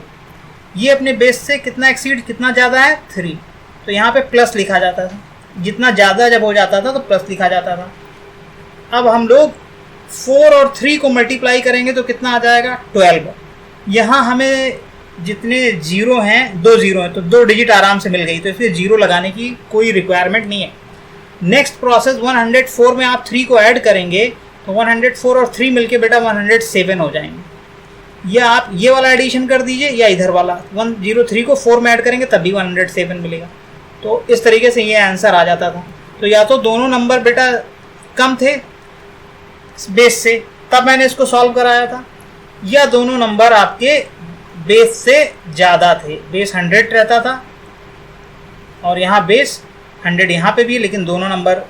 ये अपने बेस से कितना एक्सीड कितना ज़्यादा है 3, तो यहाँ पे प्लस लिखा जाता था, जितना ज़्यादा जब हो जाता था तो प्लस लिखा जाता था। अब हम लोग 4 और 3 को मल्टीप्लाई करेंगे तो कितना आ जाएगा 12। यहाँ हमें जितने जीरो हैं 2 जीरो हैं तो 2 डिजिट आराम से मिल गई, तो इसलिए जीरो लगाने की कोई रिक्वायरमेंट नहीं है। नेक्स्ट प्रोसेस 104 में आप 3 को ऐड करेंगे तो 104 और 3 मिलके बेटा 107 हो जाएंगे। या आप ये वाला एडिशन कर दीजिए या इधर वाला 103 को 4 में ऐड करेंगे तब भी 107 मिलेगा। तो इस तरीके से ये आंसर आ जाता था। तो या तो दोनों नंबर बेटा कम थे बेस से तब मैंने इसको सॉल्व कराया था, या दोनों नंबर आपके बेस से ज़्यादा थे, बेस 100 रहता था और यहाँ बेस 100 यहाँ पे भी, लेकिन दोनों नंबर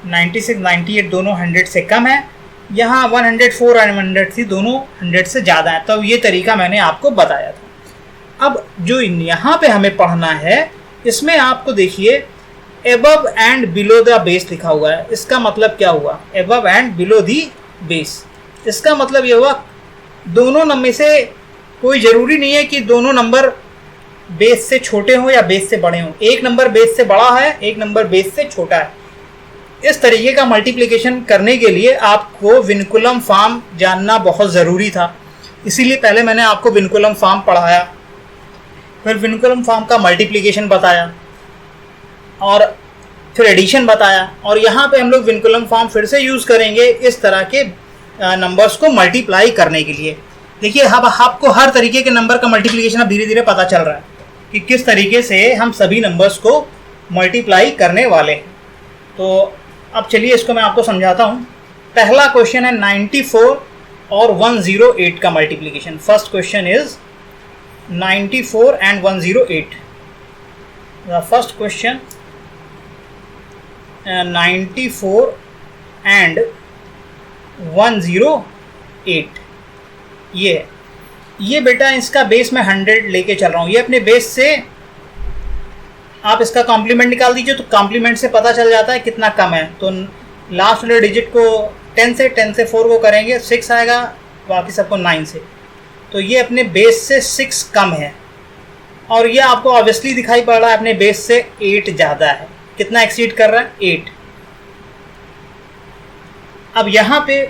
96 98 दोनों 100 से कम है, यहाँ 104 और 103 दोनों 100 से ज़्यादा है। तो ये तरीका मैंने आपको बताया था। अब जो यहाँ पे हमें पढ़ना है इसमें आपको देखिए above and below the base लिखा हुआ है। इसका मतलब क्या हुआ, above and below the base, इसका मतलब ये हुआ दोनों नंबर से कोई ज़रूरी नहीं है कि दोनों नंबर बेस से छोटे हों या बेस से बड़े हों, एक नंबर बेस से बड़ा है एक नंबर बेस से छोटा है। इस तरीके का मल्टीप्लिकेशन करने के लिए आपको विनकुलम फॉर्म जानना बहुत ज़रूरी था, इसीलिए पहले मैंने आपको विनकुलम फॉर्म पढ़ाया, फिर विनकुलम फॉर्म का मल्टीप्लिकेशन बताया और फिर एडिशन बताया, और यहाँ पे हम लोग विनकुलम फॉर्म फिर से यूज़ करेंगे इस तरह के नंबर्स को मल्टीप्लाई करने के लिए। देखिए अब आपको हर तरीके के नंबर का मल्टीप्लिकेशन अब धीरे धीरे पता चल रहा है कि किस तरीके से हम सभी नंबर्स को मल्टीप्लाई करने वाले हैं। तो अब चलिए इसको मैं आपको समझाता हूँ। पहला क्वेश्चन है 94 और 108 का multiplication. First question is 94 and 108। The first question 94 and 108 ये बेटा इसका बेस में 100 लेके चल रहा हूँ, ये अपने बेस से आप इसका कॉम्प्लीमेंट निकाल दीजिए तो कॉम्प्लीमेंट से पता चल जाता है कितना कम है। तो लास्ट वाले डिजिट को 10 से 4 को करेंगे 6 आएगा, बाकी सबको 9 से, तो ये अपने बेस से 6 कम है, और ये आपको ऑब्वियसली दिखाई पड़ रहा है अपने बेस से 8 ज़्यादा है। कितना एक्सीड कर रहा है 8। अब यहाँ पे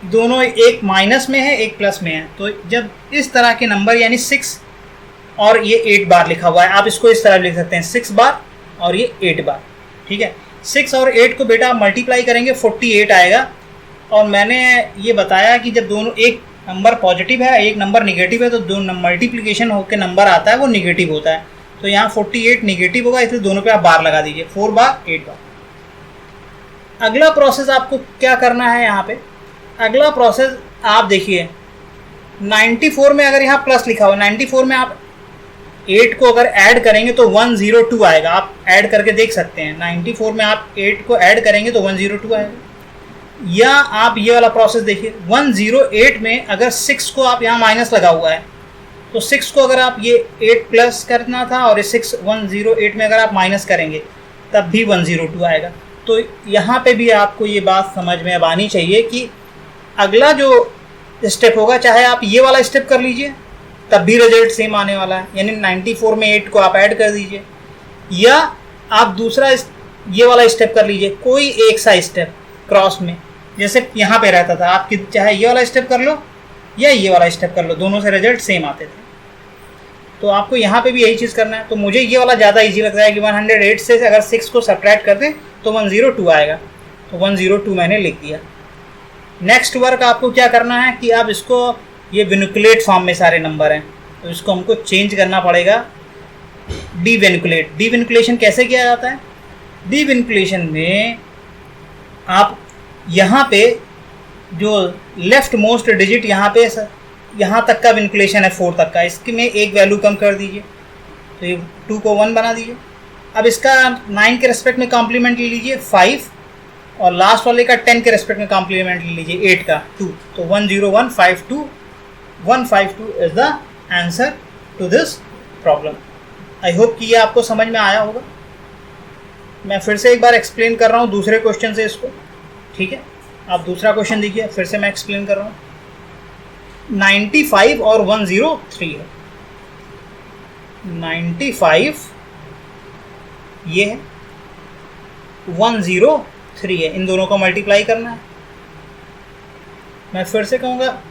दोनों एक माइनस में है एक प्लस में है, तो जब इस तरह के नंबर यानी 6 और ये 8 बार लिखा हुआ है, आप इसको इस तरह लिख सकते हैं 6 बार और ये 8 बार। ठीक है, 6 और 8 को बेटा मल्टीप्लाई करेंगे 48 आएगा। और मैंने ये बताया कि जब दोनों एक नंबर पॉजिटिव है एक नंबर निगेटिव है तो दोनों मल्टीप्लिकेशन होकर नंबर आता है वो निगेटिव होता है, तो यहाँ 48 निगेटिव होगा, इसलिए दोनों पे आप बार लगा दीजिए 4 बार 8 बार। अगला प्रोसेस आपको क्या करना है, यहाँ पे अगला प्रोसेस आप देखिए 94 में अगर यहाँ प्लस लिखा हुआ 94 में आप 8 को अगर ऐड करेंगे तो 102 आएगा। आप ऐड करके देख सकते हैं 94 में आप 8 को ऐड करेंगे तो 102 आएगा। या आप ये वाला प्रोसेस देखिए 108 में अगर 6 को आप यहाँ माइनस लगा हुआ है तो 6 को अगर आप ये 8 प्लस करना था और 6 108 में अगर आप माइनस करेंगे तब भी 102 आएगा। तो यहाँ पे भी आपको ये बात समझ में अब आनी चाहिए कि अगला जो स्टेप होगा चाहे आप ये वाला स्टेप कर लीजिए तब भी रिजल्ट सेम आने वाला है, यानी 94 में 8 को आप ऐड कर दीजिए, या आप दूसरा ये वाला स्टेप कर लीजिए, कोई एक सा स्टेप क्रॉस में, जैसे यहाँ पे रहता था आप चाहे ये वाला स्टेप कर लो या ये वाला स्टेप कर लो, दोनों से रिजल्ट सेम आते थे। तो आपको यहाँ पे भी यही चीज़ करना है। तो मुझे ये वाला ज़्यादा ईजी लगता है कि 108 से अगर 6 को सब्ट्रैक्ट कर दें तो 102 आएगा, तो 102 मैंने लिख दिया। नेक्स्ट वर्क आपको क्या करना है कि आप इसको, ये विनुकुलेट फॉर्म में सारे नंबर हैं तो इसको हमको चेंज करना पड़ेगा डीविनुकुलेट। डीविनुकुलेशन कैसे किया जाता है, डीविनुकुलेशन में आप यहाँ पे जो लेफ्ट मोस्ट डिजिट यहाँ पे यहाँ तक का विनिकुलेशन है 4 तक का, इसकी में एक वैल्यू कम कर दीजिए, तो ये 2 को 1 बना दीजिए। अब इसका 9 के रेस्पेक्ट में कॉम्प्लीमेंट ले लीजिए 5, और लास्ट वाले का 10 के रेस्पेक्ट में कॉम्प्लीमेंट ले लीजिए 8 का 2, तो 10152 is the answer to this problem. I hope कि ये आपको समझ में आया होगा। मैं फिर से एक बार एक्सप्लेन कर रहा हूँ दूसरे क्वेश्चन से इसको, ठीक है। आप दूसरा क्वेश्चन देखिए, फिर से मैं एक्सप्लेन कर रहा हूँ। 95 और 103 है। 95 ये है, 103 है, इन दोनों को मल्टीप्लाई करना है। मैं फिर से कहूँगा,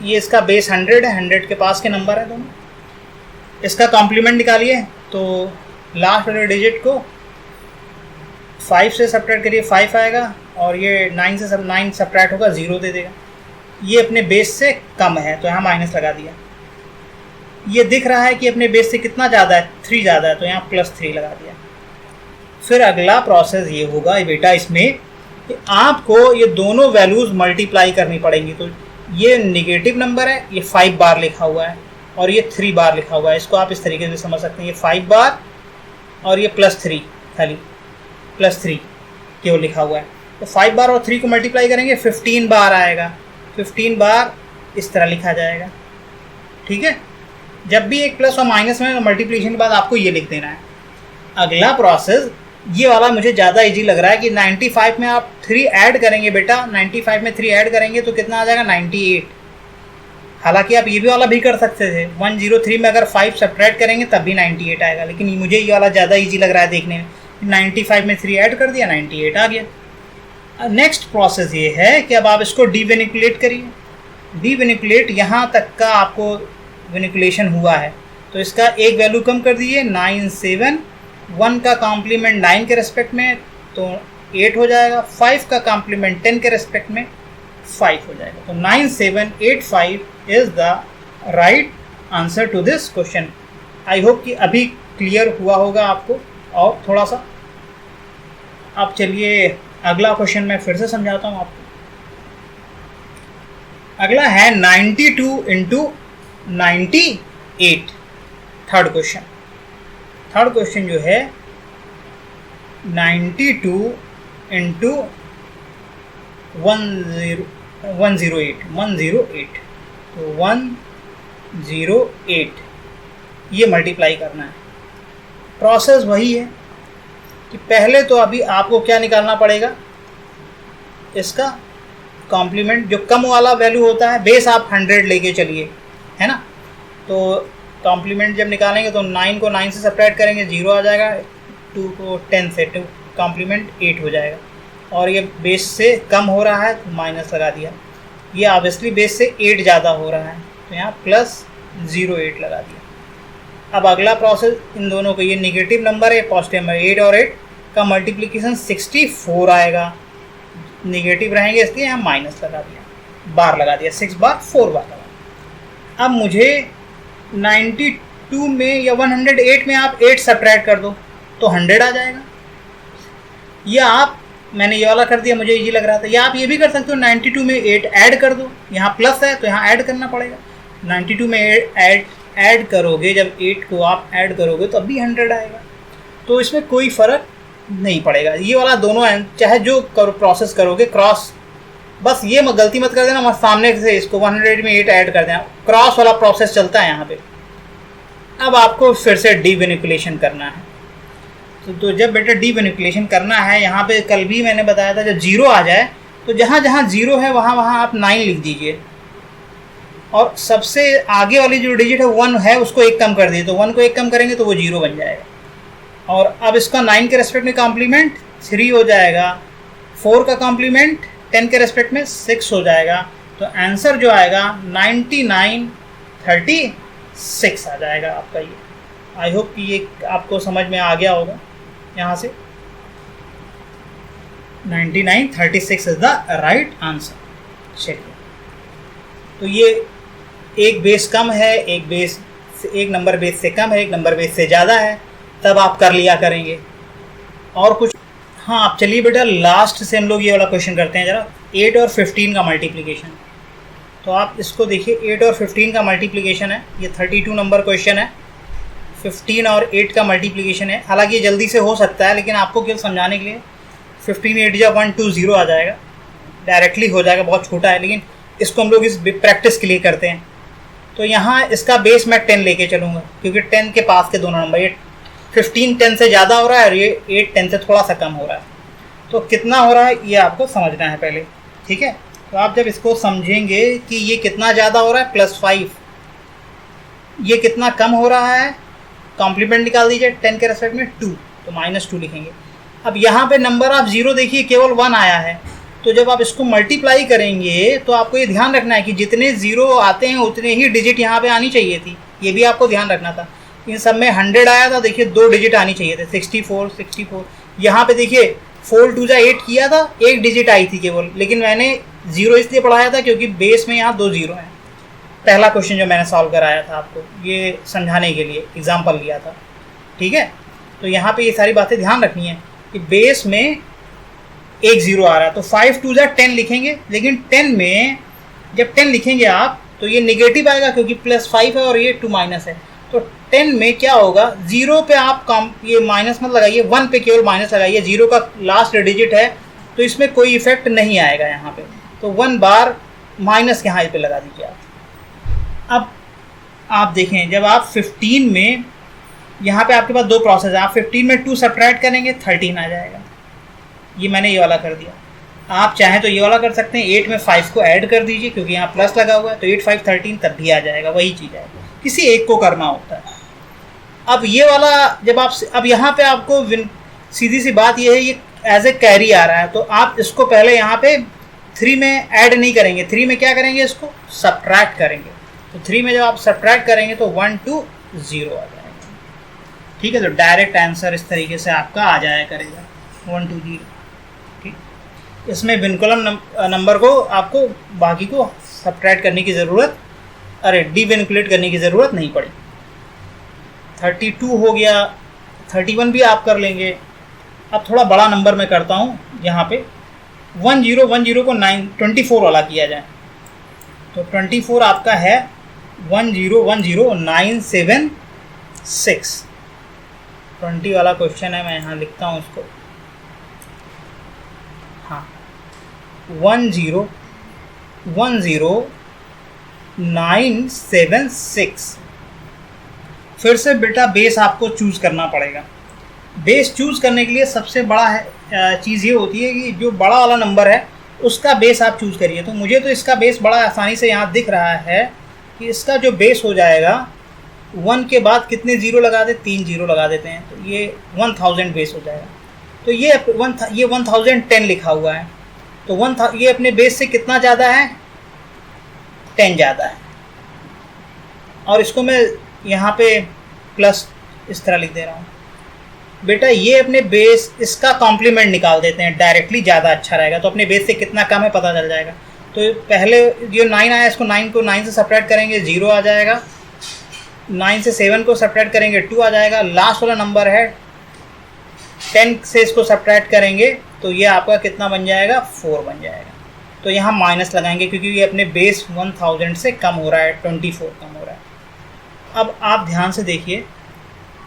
ये इसका बेस 100 है, 100 के पास के नंबर है दोनों। इसका कॉम्प्लीमेंट निकालिए, तो लास्ट वाले डिजिट को 5 से सब्ट्रैक्ट करिए, 5 आएगा, और ये 9 से 9 सब्ट्रैक्ट होगा, 0 दे देगा। ये अपने बेस से कम है, तो यहाँ माइनस लगा दिया। ये दिख रहा है कि अपने बेस से कितना ज़्यादा है, 3 ज़्यादा है, तो यहाँ +3 लगा दिया। फिर अगला प्रोसेस ये होगा बेटा इसमें कि आपको ये दोनों वैल्यूज़ मल्टीप्लाई करनी पड़ेंगी। तो ये नेगेटिव नंबर है, ये 5 बार लिखा हुआ है, और ये 3 बार लिखा हुआ है। इसको आप इस तरीके से समझ सकते हैं, ये 5 बार और ये +3, खाली +3 केवल लिखा हुआ है। तो 5 बार और 3 को मल्टीप्लाई करेंगे, 15 बार आएगा। 15 बार इस तरह लिखा जाएगा, ठीक है। जब भी एक प्लस और माइनस में मल्टीप्लिकेशन के बाद आपको ये लिख देना है। अगला प्रोसेस ये वाला मुझे ज़्यादा इजी लग रहा है कि 95 में आप 3 ऐड करेंगे बेटा, 95 में 3 ऐड करेंगे तो कितना आ जाएगा, 98। हालांकि आप ये भी वाला भी कर सकते थे, 103 में अगर 5 सब्ट्रैक्ट करेंगे तब भी 98 आएगा, लेकिन मुझे ये वाला ज़्यादा ईजी लग रहा है देखने में। 95 में 3 ऐड कर दिया, 98 आ गया। नेक्स्ट प्रोसेस ये है कि अब आप इसको डीवेनिकुलेट करिए। डीवेनिकुलेट यहाँ तक का आपको वेनिकुलेशन हुआ है, तो इसका एक वैल्यू कम कर दीजिए, 971 का कॉम्प्लीमेंट 9 के रेस्पेक्ट में तो 8 हो जाएगा, 5 का कॉम्प्लीमेंट 10 के रेस्पेक्ट में 5 हो जाएगा। तो 9785 is the right answer to this question. I hope कि अभी क्लियर हुआ होगा आपको और थोड़ा सा। अब चलिए अगला क्वेश्चन मैं फिर से समझाता हूँ आपको। अगला है 92 into 98, third question. Third question जो है 92 इंटू 108, तो 108 ये मल्टीप्लाई करना है। प्रोसेस वही है कि पहले तो अभी आपको क्या निकालना पड़ेगा, इसका कॉम्प्लीमेंट जो कम वाला वैल्यू होता है, बेस आप 100 लेके चलिए, है ना। तो कॉम्प्लीमेंट जब निकालेंगे तो 9 को 9 से सब्ट्रैक्ट करेंगे, 0 आ जाएगा, 2 को 10 से, तो कॉम्प्लीमेंट 8 हो जाएगा। और ये बेस से कम हो रहा है तो माइनस लगा दिया। ये ऑब्वियसली बेस से 8 ज़्यादा हो रहा है, तो यहाँ +08 लगा दिया। अब अगला प्रोसेस, इन दोनों को, ये नेगेटिव नंबर है, पॉजिटिव नंबर, 8 और 8 का मल्टीप्लिकेशन 64 आएगा। नेगेटिव रहेंगे इसलिए यहाँ माइनस लगा दिया, बार लगा दिया, 6 बार 4 बार लगा। अब मुझे 92 में या 108 में आप 8 सब्ट्रैक्ट कर दो तो 100 आ जाएगा। या आप, मैंने ये वाला कर दिया, मुझे इजी लग रहा था, या आप ये भी कर सकते हो 92 में 8 ऐड कर दो, यहाँ प्लस है तो यहाँ ऐड करना पड़ेगा। 92 में ऐड करोगे, जब 8 को आप ऐड करोगे तो अभी 100 आएगा। तो इसमें कोई फ़र्क नहीं पड़ेगा, ये वाला दोनों चाहे जो प्रोसेस करोगे क्रॉस, बस ये गलती मत कर देना, मत सामने से इसको 100 में 8 ऐड कर देना, क्रॉस वाला प्रोसेस चलता है यहाँ पे। अब आपको फिर से डीवेनिकुलेशन करना है। तो जब बेटा डीवेनिकुलेशन करना है, यहाँ पे कल भी मैंने बताया था, जब 0 आ जाए तो जहाँ जहाँ 0 है वहाँ आप 9 लिख दीजिए, और सबसे आगे वाली जो डिजिट है 1 है उसको 1 कम कर दीजिए, तो 1 को 1 कम करेंगे तो वो 0 बन जाएगा। और अब इसका 9 के रेस्पेक्ट में कॉम्प्लीमेंट 3 हो जाएगा, 4 का कॉम्प्लीमेंट 10 के रेस्पेक्ट में 6 हो जाएगा। तो आंसर जो आएगा 9936 आ जाएगा आपका ये। आई होप कि ये आपको समझ में आ गया होगा। यहाँ से 9936 इज़ द राइट आंसर। चलिए, तो ये एक बेस कम है, एक नंबर बेस से कम है, एक नंबर बेस से ज़्यादा है, तब आप कर लिया करेंगे। और कुछ, हाँ, आप चलिए बेटा लास्ट से हम लोग ये वाला क्वेश्चन करते हैं ज़रा। 8 और 15 का मल्टीप्लिकेशन। तो आप इसको देखिए, 8 और 15 का मल्टीप्लिकेशन है, ये 32 नंबर क्वेश्चन है। 15 और 8 का मल्टीप्लिकेशन है। हालांकि ये जल्दी से हो सकता है, लेकिन आपको केवल समझाने के लिए 15 8 जा 120 आ जाएगा, डायरेक्टली हो जाएगा, बहुत छोटा है, लेकिन इसको हम लोग इस प्रैक्टिस के लिए करते हैं। तो यहाँ इसका बेस मैं 10 लेके चलूँगा, क्योंकि 10 के पास के दोनों नंबर, ये 15 10 से ज़्यादा हो रहा है और ये 8 10 से थोड़ा सा कम हो रहा है। तो कितना हो रहा है ये आपको समझना है पहले, ठीक है। तो आप जब इसको समझेंगे कि ये कितना ज़्यादा हो रहा है +5, ये कितना कम हो रहा है, कॉम्प्लीमेंट निकाल दीजिए 10 के रेस्पेक्ट में 2, तो -2 लिखेंगे। अब यहाँ पे नंबर आप 0 देखिए, केवल 1 आया है। तो जब आप इसको मल्टीप्लाई करेंगे तो आपको ये ध्यान रखना है कि जितने 0 आते हैं उतने ही डिजिट यहाँ पे आनी चाहिए थी, ये भी आपको ध्यान रखना था। इन सब में 100 आया था, देखिए 2 डिजिट आनी चाहिए थे, 64। यहाँ पे देखिए 4 2 जा 8 किया था, 1 डिजिट आई थी केवल, लेकिन मैंने 0 इसलिए पढ़ाया था क्योंकि बेस में यहाँ 2 0 हैं। पहला क्वेश्चन जो मैंने सॉल्व कराया था आपको, ये समझाने के लिए एग्जाम्पल लिया था, ठीक है। तो यहाँ पे ये सारी बातें ध्यान रखनी है कि बेस में 1 0 आ रहा है, तो 5 2 जा 10 लिखेंगे, लेकिन 10 में जब 10 लिखेंगे आप तो ये निगेटिव आएगा क्योंकि +5 है और ये 2 माइनस है। तो 10 में क्या होगा, 0 पे आप ये माइनस मत लगाइए, 1 पे केवल माइनस लगाइए, 0 का लास्ट डिजिट है तो इसमें कोई इफेक्ट नहीं आएगा यहाँ पे। तो 1 बार माइनस के यहाँ पे लगा दीजिए आप। अब आप देखें, जब आप 15 में, यहाँ पे आपके पास 2 प्रोसेस है, आप 15 में 2 सब्ट्रैक्ट करेंगे 13 आ जाएगा। ये मैंने ये वाला कर दिया। आप चाहें तो ये वाला कर सकते हैं, 8 में 5 को ऐड कर दीजिए क्योंकि यहाँ प्लस लगा हुआ है, तो 8 5 13 तब भी आ जाएगा, वही चीज़ है, किसी एक को करना होता है। अब ये वाला जब आप, अब यहाँ पे आपको सीधी सी बात ये है, ये एज ए कैरी आ रहा है, तो आप इसको पहले यहाँ पे 3 में ऐड नहीं करेंगे, 3 में क्या करेंगे, इसको सब्ट्रैक्ट करेंगे। तो 3 में जब आप सब्ट्रैक्ट करेंगे तो 1 2 0 आ जाएगा, ठीक है। तो डायरेक्ट आंसर इस तरीके से आपका आ जाया करेगा 1 2 0, ठीक। इसमें विनकुलम नंबर को आपको बाकी को सब्ट्रैक्ट करने की ज़रूरत, डिविनकुलेट करने की ज़रूरत नहीं पड़ी। 32 हो गया, 31 भी आप कर लेंगे। अब थोड़ा बड़ा नंबर मैं करता हूँ, यहाँ पे 1 0 1 0 को 24 वाला किया जाए, तो 24 आपका है 1 0 1 0 9 7 6। 20 वाला क्वेश्चन है, मैं यहाँ लिखता हूँ उसको, हाँ 1 0 1 0 9 7 6। फिर से बेटा बेस आपको चूज़ करना पड़ेगा। बेस चूज़ करने के लिए सबसे बड़ा चीज़ ये होती है कि जो बड़ा वाला नंबर है उसका बेस आप चूज़ करिए। तो मुझे तो इसका बेस बड़ा आसानी से यहाँ दिख रहा है कि इसका जो बेस हो जाएगा, 1 के बाद कितने 0 लगा दे, 3 0 लगा देते हैं, तो ये 1000 बेस हो जाएगा। तो ये 1010 लिखा हुआ है, तो ये अपने बेस से कितना ज़्यादा है, 10 ज़्यादा है। और इसको मैं यहाँ पे प्लस इस तरह लिख दे रहा हूँ। बेटा ये अपने बेस, इसका कॉम्प्लीमेंट निकाल देते हैं डायरेक्टली, ज़्यादा अच्छा रहेगा। तो अपने बेस से कितना कम है पता चल जाएगा। तो पहले जो 9 आया, इसको 9 को 9 से सब्ट्रैक्ट करेंगे 0 आ जाएगा, 9 से 7 को सब्ट्रैक्ट करेंगे 2 आ जाएगा, लास्ट वाला नंबर है 10 से इसको सब्ट्रैक्ट करेंगे तो ये आपका कितना बन जाएगा, 4 बन जाएगा। तो यहाँ माइनस लगाएंगे क्योंकि ये अपने बेस 1000 से कम हो रहा है, 24 कम हो रहा है। अब आप ध्यान से देखिए,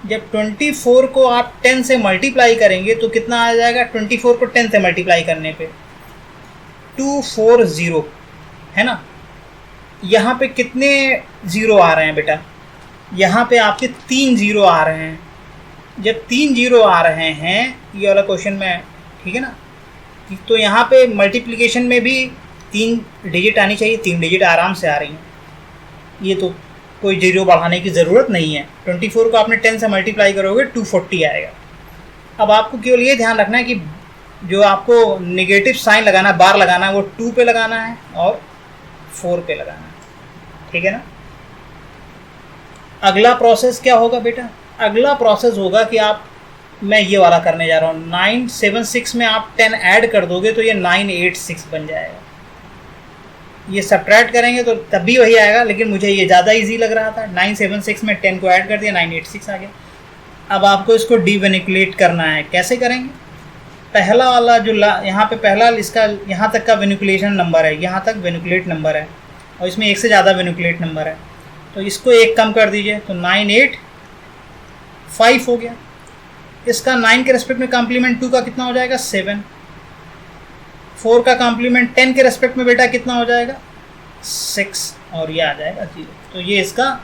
जब 24 को आप 10 से मल्टीप्लाई करेंगे तो कितना आ जाएगा, 24 को 10 से मल्टीप्लाई करने पे 240 है ना। यहाँ पे कितने 0 आ रहे हैं बेटा, यहाँ पे आपके 3 0 आ रहे हैं। जब 3 0 आ रहे हैं, ये वाला क्वेश्चन में, ठीक है ना, तो यहाँ पे मल्टीप्लिकेशन में भी 3 डिजिट आनी चाहिए, 3 डिजिट आराम से आ रही हैं। ये तो कोई 0 बढ़ाने की ज़रूरत नहीं है। 24 को आपने 10 से मल्टीप्लाई करोगे 240 आएगा। अब आपको केवल ये ध्यान रखना है कि जो आपको नेगेटिव साइन लगाना है, बार लगाना है, वो 2 पे लगाना है और 4 पे लगाना है, ठीक है ना। अगला प्रोसेस क्या होगा बेटा, अगला प्रोसेस होगा कि आप, मैं ये वाला करने जा रहा हूँ, 976 में आप 10 ऐड कर दोगे तो ये 986 बन जाएगा। ये सब्ट्रैक्ट करेंगे तो तब भी वही आएगा, लेकिन मुझे ये ज़्यादा इजी लग रहा था। 976 में 10 को ऐड कर दिया, 986 आ गया। अब आपको इसको डिविनिकुलेट करना है, कैसे करेंगे, पहला वाला जो यहाँ पे पहला इसका यहाँ तक का वेनिकुलेशन नंबर है, यहाँ तक वेनिकुलेट नंबर है, और इसमें एक से ज़्यादा वेनिकुलेट नंबर है, तो इसको एक कम कर दीजिए तो 985 हो गया। इसका 9 के रेस्पेक्ट में कॉम्प्लीमेंट 2 का कितना हो जाएगा 7, 4 का कॉम्प्लीमेंट 10 के रेस्पेक्ट में बेटा कितना हो जाएगा 6, और ये आ जाएगा 0। तो ये इसका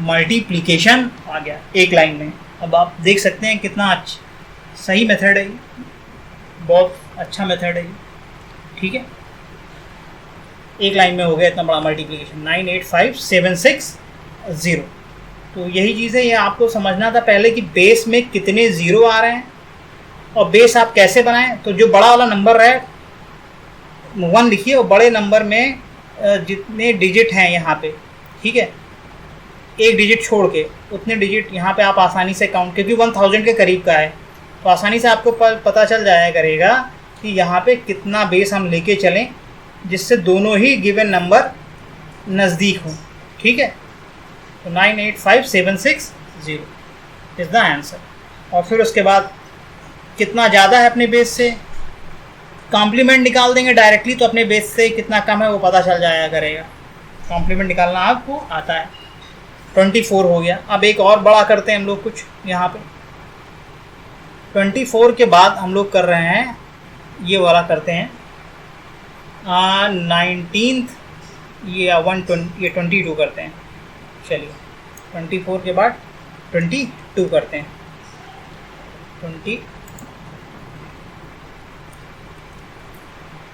मल्टीप्लिकेशन आ गया एक लाइन में। अब आप देख सकते हैं कितना सही मेथड है, बहुत अच्छा मेथड है, ठीक है। एक लाइन में हो गया इतना बड़ा मल्टीप्लिकेशन 98576 तो यही चीज़ है, ये आपको समझना था पहले कि बेस में कितने ज़ीरो आ रहे हैं और बेस आप कैसे बनाएं। तो जो बड़ा वाला नंबर है 1 लिखिए, और बड़े नंबर में जितने डिजिट हैं यहाँ पे, ठीक है, एक डिजिट छोड़ के उतने डिजिट यहाँ पे आप आसानी से काउंट, क्योंकि 1000 के करीब का है तो आसानी से आपको पता चल जाया करेगा कि यहाँ पे कितना बेस हम लेके चलें जिससे दोनों ही गिवन नंबर नज़दीक हों, ठीक है। तो 98576 इज़ द आंसर। और फिर उसके बाद कितना ज़्यादा है अपने बेस से, कॉम्प्लीमेंट निकाल देंगे डायरेक्टली, तो अपने बेस से कितना कम है वो पता चल जाया करेगा। कॉम्प्लीमेंट निकालना आपको आता है। 24 हो गया। अब एक और बड़ा करते हैं हम लोग कुछ यहाँ पे। 24 के बाद हम लोग कर रहे हैं ये वाला करते हैं 19th, ये 22 करते हैं। चलिए 24 के बाद 22 करते हैं।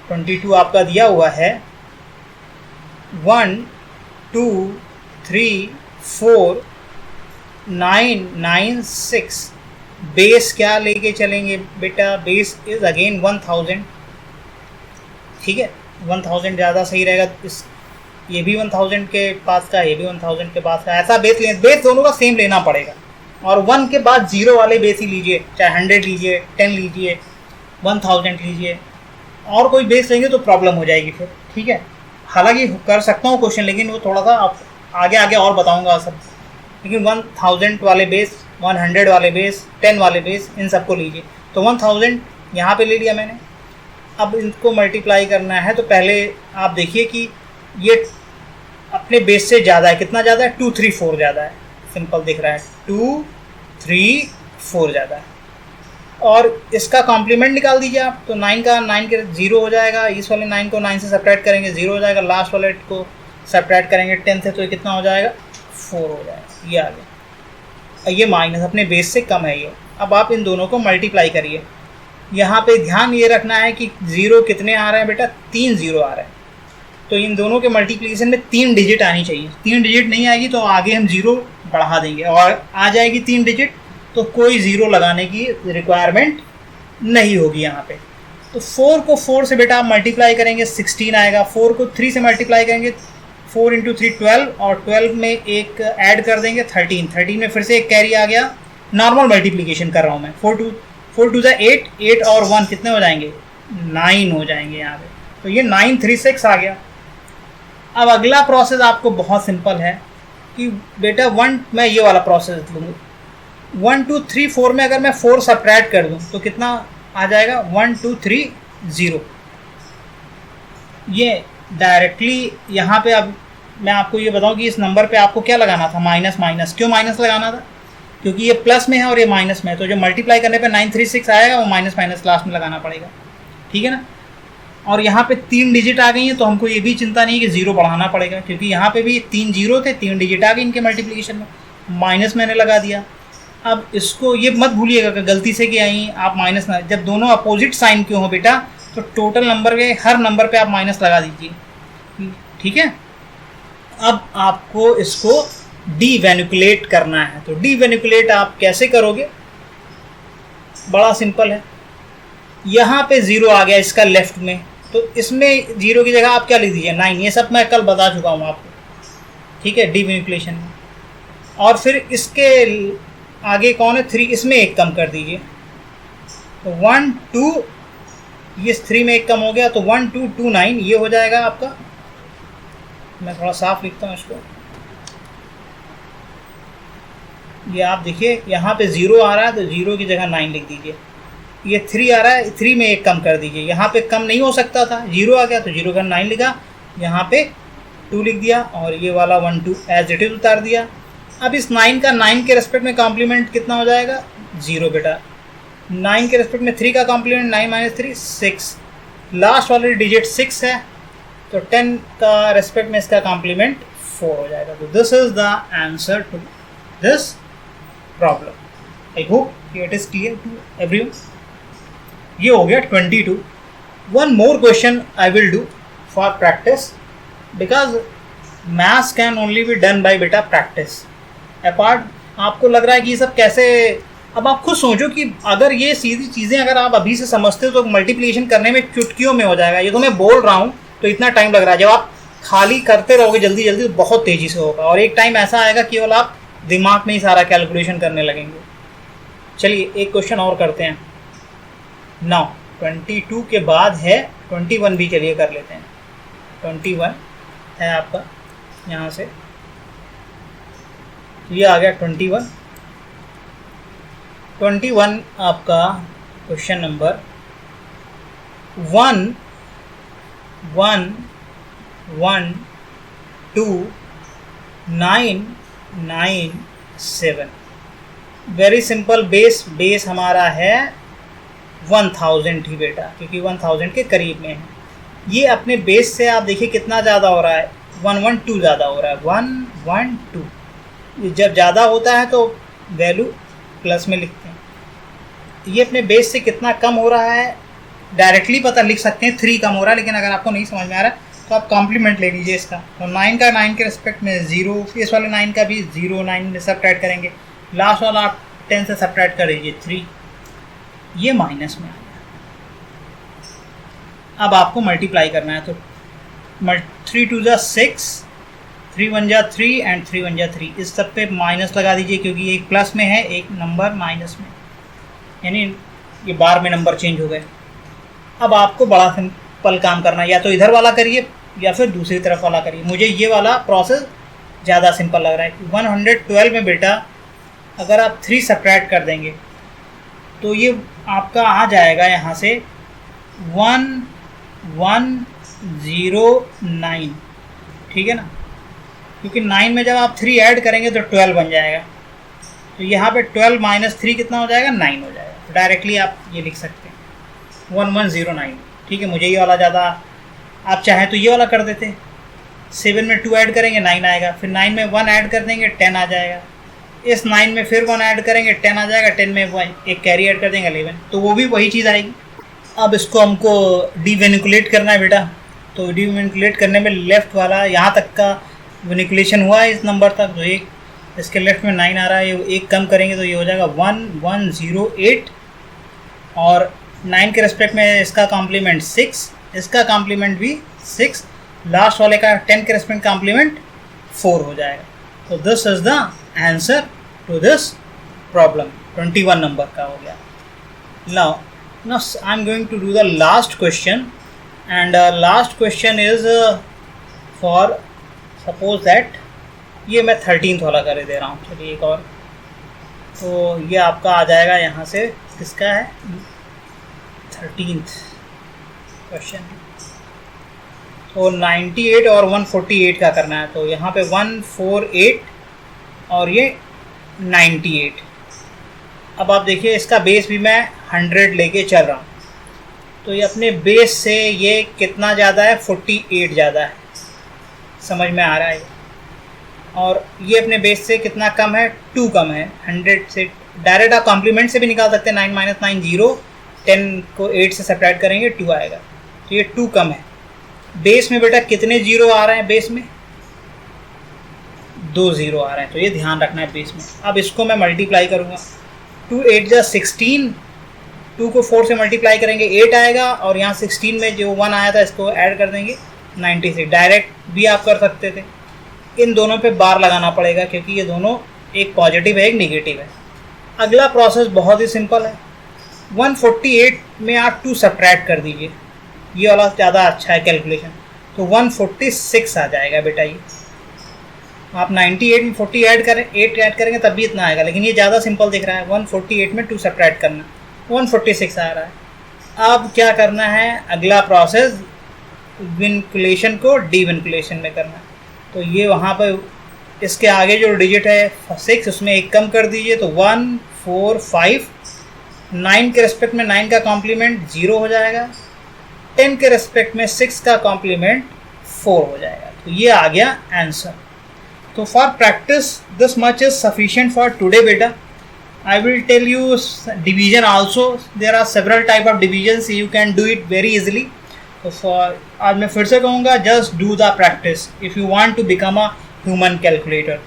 22 आपका दिया हुआ है 1 2 3 4 9 9 6। बेस क्या लेके चलेंगे बेटा, बेस इज अगेन 1000, ठीक है। 1000 ज़्यादा सही रहेगा। इस ये भी 1000 के पास का, ये भी 1000 के पास का, ऐसा बेस लें, बेस दोनों का सेम लेना पड़ेगा। और 1 के बाद 0 वाले बेस ही लीजिए, चाहे 100 लीजिए, 10 लीजिए, 1000 लीजिए, और कोई बेस लेंगे तो प्रॉब्लम हो जाएगी फिर, ठीक है। हालांकि कर सकता हूँ क्वेश्चन, लेकिन वो थोड़ा सा आप आगे और बताऊँगा सब। लेकिन 1000 वाले बेस, 100 वाले बेस, 10 वाले बेस, इन सबको लीजिए। तो 1000 यहाँ पे ले लिया मैंने। अब इनको मल्टीप्लाई करना है तो पहले आप देखिए कि ये अपने बेस से ज़्यादा है। कितना ज़्यादा है? 2 3 4 ज़्यादा है। सिंपल दिख रहा है, 2 3 4 ज़्यादा है। और इसका कॉम्प्लीमेंट निकाल दीजिए आप, तो 9 का 9 के 0 हो जाएगा। इस वाले 9 को 9 से सब्ट्रैक्ट करेंगे 0 हो जाएगा। लास्ट वाले को सब्ट्रैक्ट करेंगे 10 से, तो ये कितना हो जाएगा 4 हो जाएगा। ये आ गया। ये माइनस अपने बेस से कम है ये। अब आप इन दोनों को मल्टीप्लाई करिए। यहाँ पे ध्यान ये रखना है कि 0 कितने आ रहे हैं बेटा, 3 0 आ रहे हैं। तो इन दोनों के मल्टीप्लिकेशन में 3 डिजिट आनी चाहिए। 3 डिजिट नहीं आएगी तो आगे हम 0 बढ़ा देंगे, और आ जाएगी 3 डिजिट तो कोई 0 लगाने की रिक्वायरमेंट नहीं होगी यहाँ पे। तो 4 को 4 से बेटा आप मल्टीप्लाई करेंगे 16 आएगा। 4 को 3 से मल्टीप्लाई करेंगे 4 × 3 12, और 12 में एक ऐड कर देंगे 13। 13 में फिर से एक कैरी आ गया। नॉर्मल मल्टीप्लिकेशन कर रहा हूँ मैं। 4 2 8, 8 और 1 कितने हो जाएंगे 9 हो जाएंगे यहाँ पे। तो ये 936 आ गया। अब अगला प्रोसेस आपको बहुत सिंपल है कि बेटा मैं ये वाला प्रोसेस लूँगा। 1 2 3 4 में अगर मैं 4 सब्ट्रैक्ट कर दूँ तो कितना आ जाएगा 1 2 3 0। ये डायरेक्टली यहाँ पे। अब मैं आपको ये बताऊँ कि इस नंबर पे आपको क्या लगाना था, माइनस। क्यों माइनस लगाना था? क्योंकि ये प्लस में है और ये माइनस में है, तो जो मल्टीप्लाई करने पे 936 आएगा वो माइनस लास्ट में लगाना पड़ेगा, ठीक है ना। और यहाँ पे 3 डिजिट आ गई हैं तो हमको ये भी चिंता नहीं है कि 0 बढ़ाना पड़ेगा, क्योंकि यहाँ पे भी 3 0 थे, 3 डिजिट आ गई इनके मल्टीप्लिकेशन में, माइनस मैंने लगा दिया। अब इसको ये मत भूलिएगा कि गलती से कि आई आप माइनस ना, जब दोनों अपोजिट साइन क्यों हो बेटा, तो टोटल नंबर के हर नंबर पे आप माइनस लगा दीजिए, ठीक है। अब आपको इसको डीवेनिकुलेट करना है। तो डीवेनिकुलेट आप कैसे करोगे, बड़ा सिंपल है। यहाँ पे 0 आ गया इसका लेफ्ट में, तो इसमें 0 की जगह आप क्या लिख दीजिए 9। ये सब मैं कल बता चुका हूँ आपको, ठीक है, डीवेनिकुलेशन में। और फिर इसके आगे कौन है 3, इसमें एक कम कर दीजिए। तो 1 2, ये 3 में एक कम हो गया, तो 1 2 2 9 ये हो जाएगा आपका। मैं थोड़ा साफ लिखता हूँ इसको। ये आप देखिए यहाँ पे 0 आ रहा है तो 0 की जगह 9 लिख दीजिए। ये 3 आ रहा है, 3 में एक कम कर दीजिए, यहाँ पे कम नहीं हो सकता था, 0 आ गया तो 0 का 9 लिखा, यहाँ पे 2 लिख दिया और ये वाला 1 2 एज इट इज उतार दिया। अब इस 9 का 9 के रेस्पेक्ट में कॉम्प्लीमेंट कितना हो जाएगा, 0 बेटा। 9 के रेस्पेक्ट में 3 का कॉम्प्लीमेंट 9 माइनस 3 6, लास्ट वाले डिजिट 6 है तो 10 का रेस्पेक्ट में इसका कॉम्प्लीमेंट 4 हो जाएगा। तो this is the answer to this problem. I hope it is clear to everyone. ये हो गया 22। One more question I will do for practice because maths can only be done by बेटा practice. Apart आपको लग रहा है कि ये सब कैसे, अब आप खुद सोचो कि अगर ये सीधी चीज़ें अगर आप अभी से समझते हो तो मल्टीप्लिकेशन करने में चुटकियों में हो जाएगा। ये तो मैं बोल रहा हूँ तो इतना टाइम लग रहा है, जब आप खाली करते रहोगे जल्दी जल्दी तो बहुत तेज़ी से होगा और एक टाइम ऐसा आएगा केवल आप दिमाग में ही सारा कैलकुलेशन करने लगेंगे। चलिए एक क्वेश्चन और करते हैं। नाउ 22 के बाद है 21 भी, चलिए कर लेते हैं। 21 है आपका, यहाँ से ये आ गया 21। 21 आपका question number 1 1 1 2 9 9 7। Very simple. Base हमारा है 1000 ही बेटा, क्योंकि 1000 के करीब में है। ये अपने बेस से आप देखिए कितना ज़्यादा हो रहा है, 112 ज़्यादा हो रहा है, 112। जब ज़्यादा होता है तो वैल्यू प्लस में लिखते हैं। ये अपने बेस से कितना कम हो रहा है डायरेक्टली पता लिख सकते हैं, 3 कम हो रहा है। लेकिन अगर आपको नहीं समझ में आ रहा है तो आप कॉम्प्लीमेंट ले लीजिए इसका। तो 9 का 9 के रिस्पेक्ट में 0, इस वाले 9 का भी 0 9 में सब्ट्रैक्ट करेंगे, लास्ट वाला आप 10 से सब्ट्रैक्ट कर दीजिए 3, ये माइनस में आ गया। अब आपको मल्टीप्लाई करना है तो 3 2 जा 6, 3 1 जा 3 एंड 3 1 जा 3, इस सब पे माइनस लगा दीजिए क्योंकि एक प्लस में है एक नंबर माइनस में, यानी ये बार में नंबर चेंज हो गए। अब आपको बड़ा सिंपल काम करना है, या तो इधर वाला करिए या फिर दूसरी तरफ वाला करिए। मुझे ये वाला प्रोसेस ज़्यादा सिंपल लग रहा है। 112 में बेटा अगर आप 3 सब्ट्रैक्ट कर देंगे तो ये आपका आ जाएगा यहाँ से 1109, ठीक है ना, क्योंकि 9 में जब आप 3 ऐड करेंगे तो 12 बन जाएगा। तो यहाँ पे 12 माइनस 3 कितना हो जाएगा, 9 हो जाएगा। तो डायरेक्टली आप ये लिख सकते हैं 1109, ठीक है। मुझे ये वाला ज़्यादा, आप चाहें तो ये वाला कर देते। 7 में 2 ऐड करेंगे 9 आएगा, फिर 9 में 1 ऐड कर देंगे 10 आ जाएगा, इस 9 में फिर 1 ऐड करेंगे 10 आ जाएगा, 10 में 1 कैरी ऐड कर देंगे 11, तो वो भी वही चीज़ आएगी। अब इसको हमको डिवेनिकुलेट करना है बेटा। तो डिवेनिकुलेट करने में लेफ़्ट वाला यहाँ तक का वेनिकुलेशन हुआ है इस नंबर तक, तो एक इसके लेफ्ट में 9 आ रहा है, ये एक कम करेंगे तो ये हो जाएगा 1108 और 9 के रेस्पेक्ट में इसका कॉम्प्लीमेंट 6, इसका कॉम्प्लीमेंट भी 6, लास्ट वाले का 10 के रेस्पेक्ट कॉम्प्लीमेंट 4 हो जाएगा। तो this is the answer to this problem. 21 number का हो गया। Now I am going to do the last question and last question is for suppose that, ये मैं 13th वाला कर दे रहा हूँ। चलिए एक और, तो ये आपका आ जाएगा यहाँ से, किसका है 13th क्वेश्चन। तो 98 और 148 का करना है। तो यहाँ पे 148 और ये 98। अब आप देखिए इसका बेस भी मैं 100 लेके चल रहा हूँ, तो ये अपने बेस से ये कितना ज़्यादा है, 48 ज़्यादा है, समझ में आ रहा है। और ये अपने बेस से कितना कम है, 2 कम है 100 से। डायरेक्ट आप कॉम्प्लीमेंट से भी निकाल सकते हैं, 9 माइनस 9 0, 10 को 8 से सब्ट्रैक्ट करेंगे 2 आएगा, तो ये 2 कम है। बेस में बेटा कितने 0 आ रहे हैं, बेस में 2 0 आ रहे हैं, तो ये ध्यान रखना है बेस में। अब इसको मैं मल्टीप्लाई करूँगा, 2 8 जा 16, 2 को 4 से मल्टीप्लाई करेंगे 8 आएगा, और यहाँ 16 में जो 1 आया था इसको ऐड कर देंगे 96। डायरेक्ट भी आप कर सकते थे, इन दोनों पे बार लगाना पड़ेगा क्योंकि ये दोनों एक पॉजिटिव है एक नेगेटिव है। अगला प्रोसेस बहुत ही सिंपल है, 148 में आप 2 सब्ट्रैक्ट कर दीजिए, ये वाला ज़्यादा अच्छा है कैलकुलेशन, तो 146 आ जाएगा बेटा। ये आप 98 में 40 ऐड करें, 8 ऐड करेंगे तब भी इतना आएगा, लेकिन ये ज़्यादा सिंपल दिख रहा है। 148 में 2 सब्ट्रैक्ट करना, 146 आ रहा है। अब क्या करना है, अगला प्रोसेस विनकुलेशन को डीविनकुलेशन में करना है। तो ये वहाँ पर इसके आगे जो डिजिट है 6 उसमें एक कम कर दीजिए, तो 1 4 5, 9 के रिस्पेक्ट में 9 का कॉम्प्लीमेंट 0 हो जाएगा, 10 के रिस्पेक्ट में 6 का कॉम्प्लीमेंट 4 हो जाएगा। तो ये आ गया आंसर। तो for practice this much is sufficient for today बेटा। I will tell you division also, there are several type of divisions, you can do it very easily. तो फॉर आज मैं फिर से कहूँगा, just do the practice if you want to become a human calculator.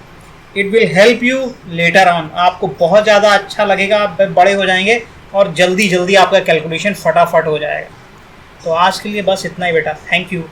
It will help you later on. आपको बहुत ज़्यादा अच्छा लगेगा, आप बड़े हो जाएंगे और जल्दी जल्दी आपका कैलकुलेशन फटाफट हो जाएगा। तो आज के लिए बस इतना ही बेटा, थैंक यू।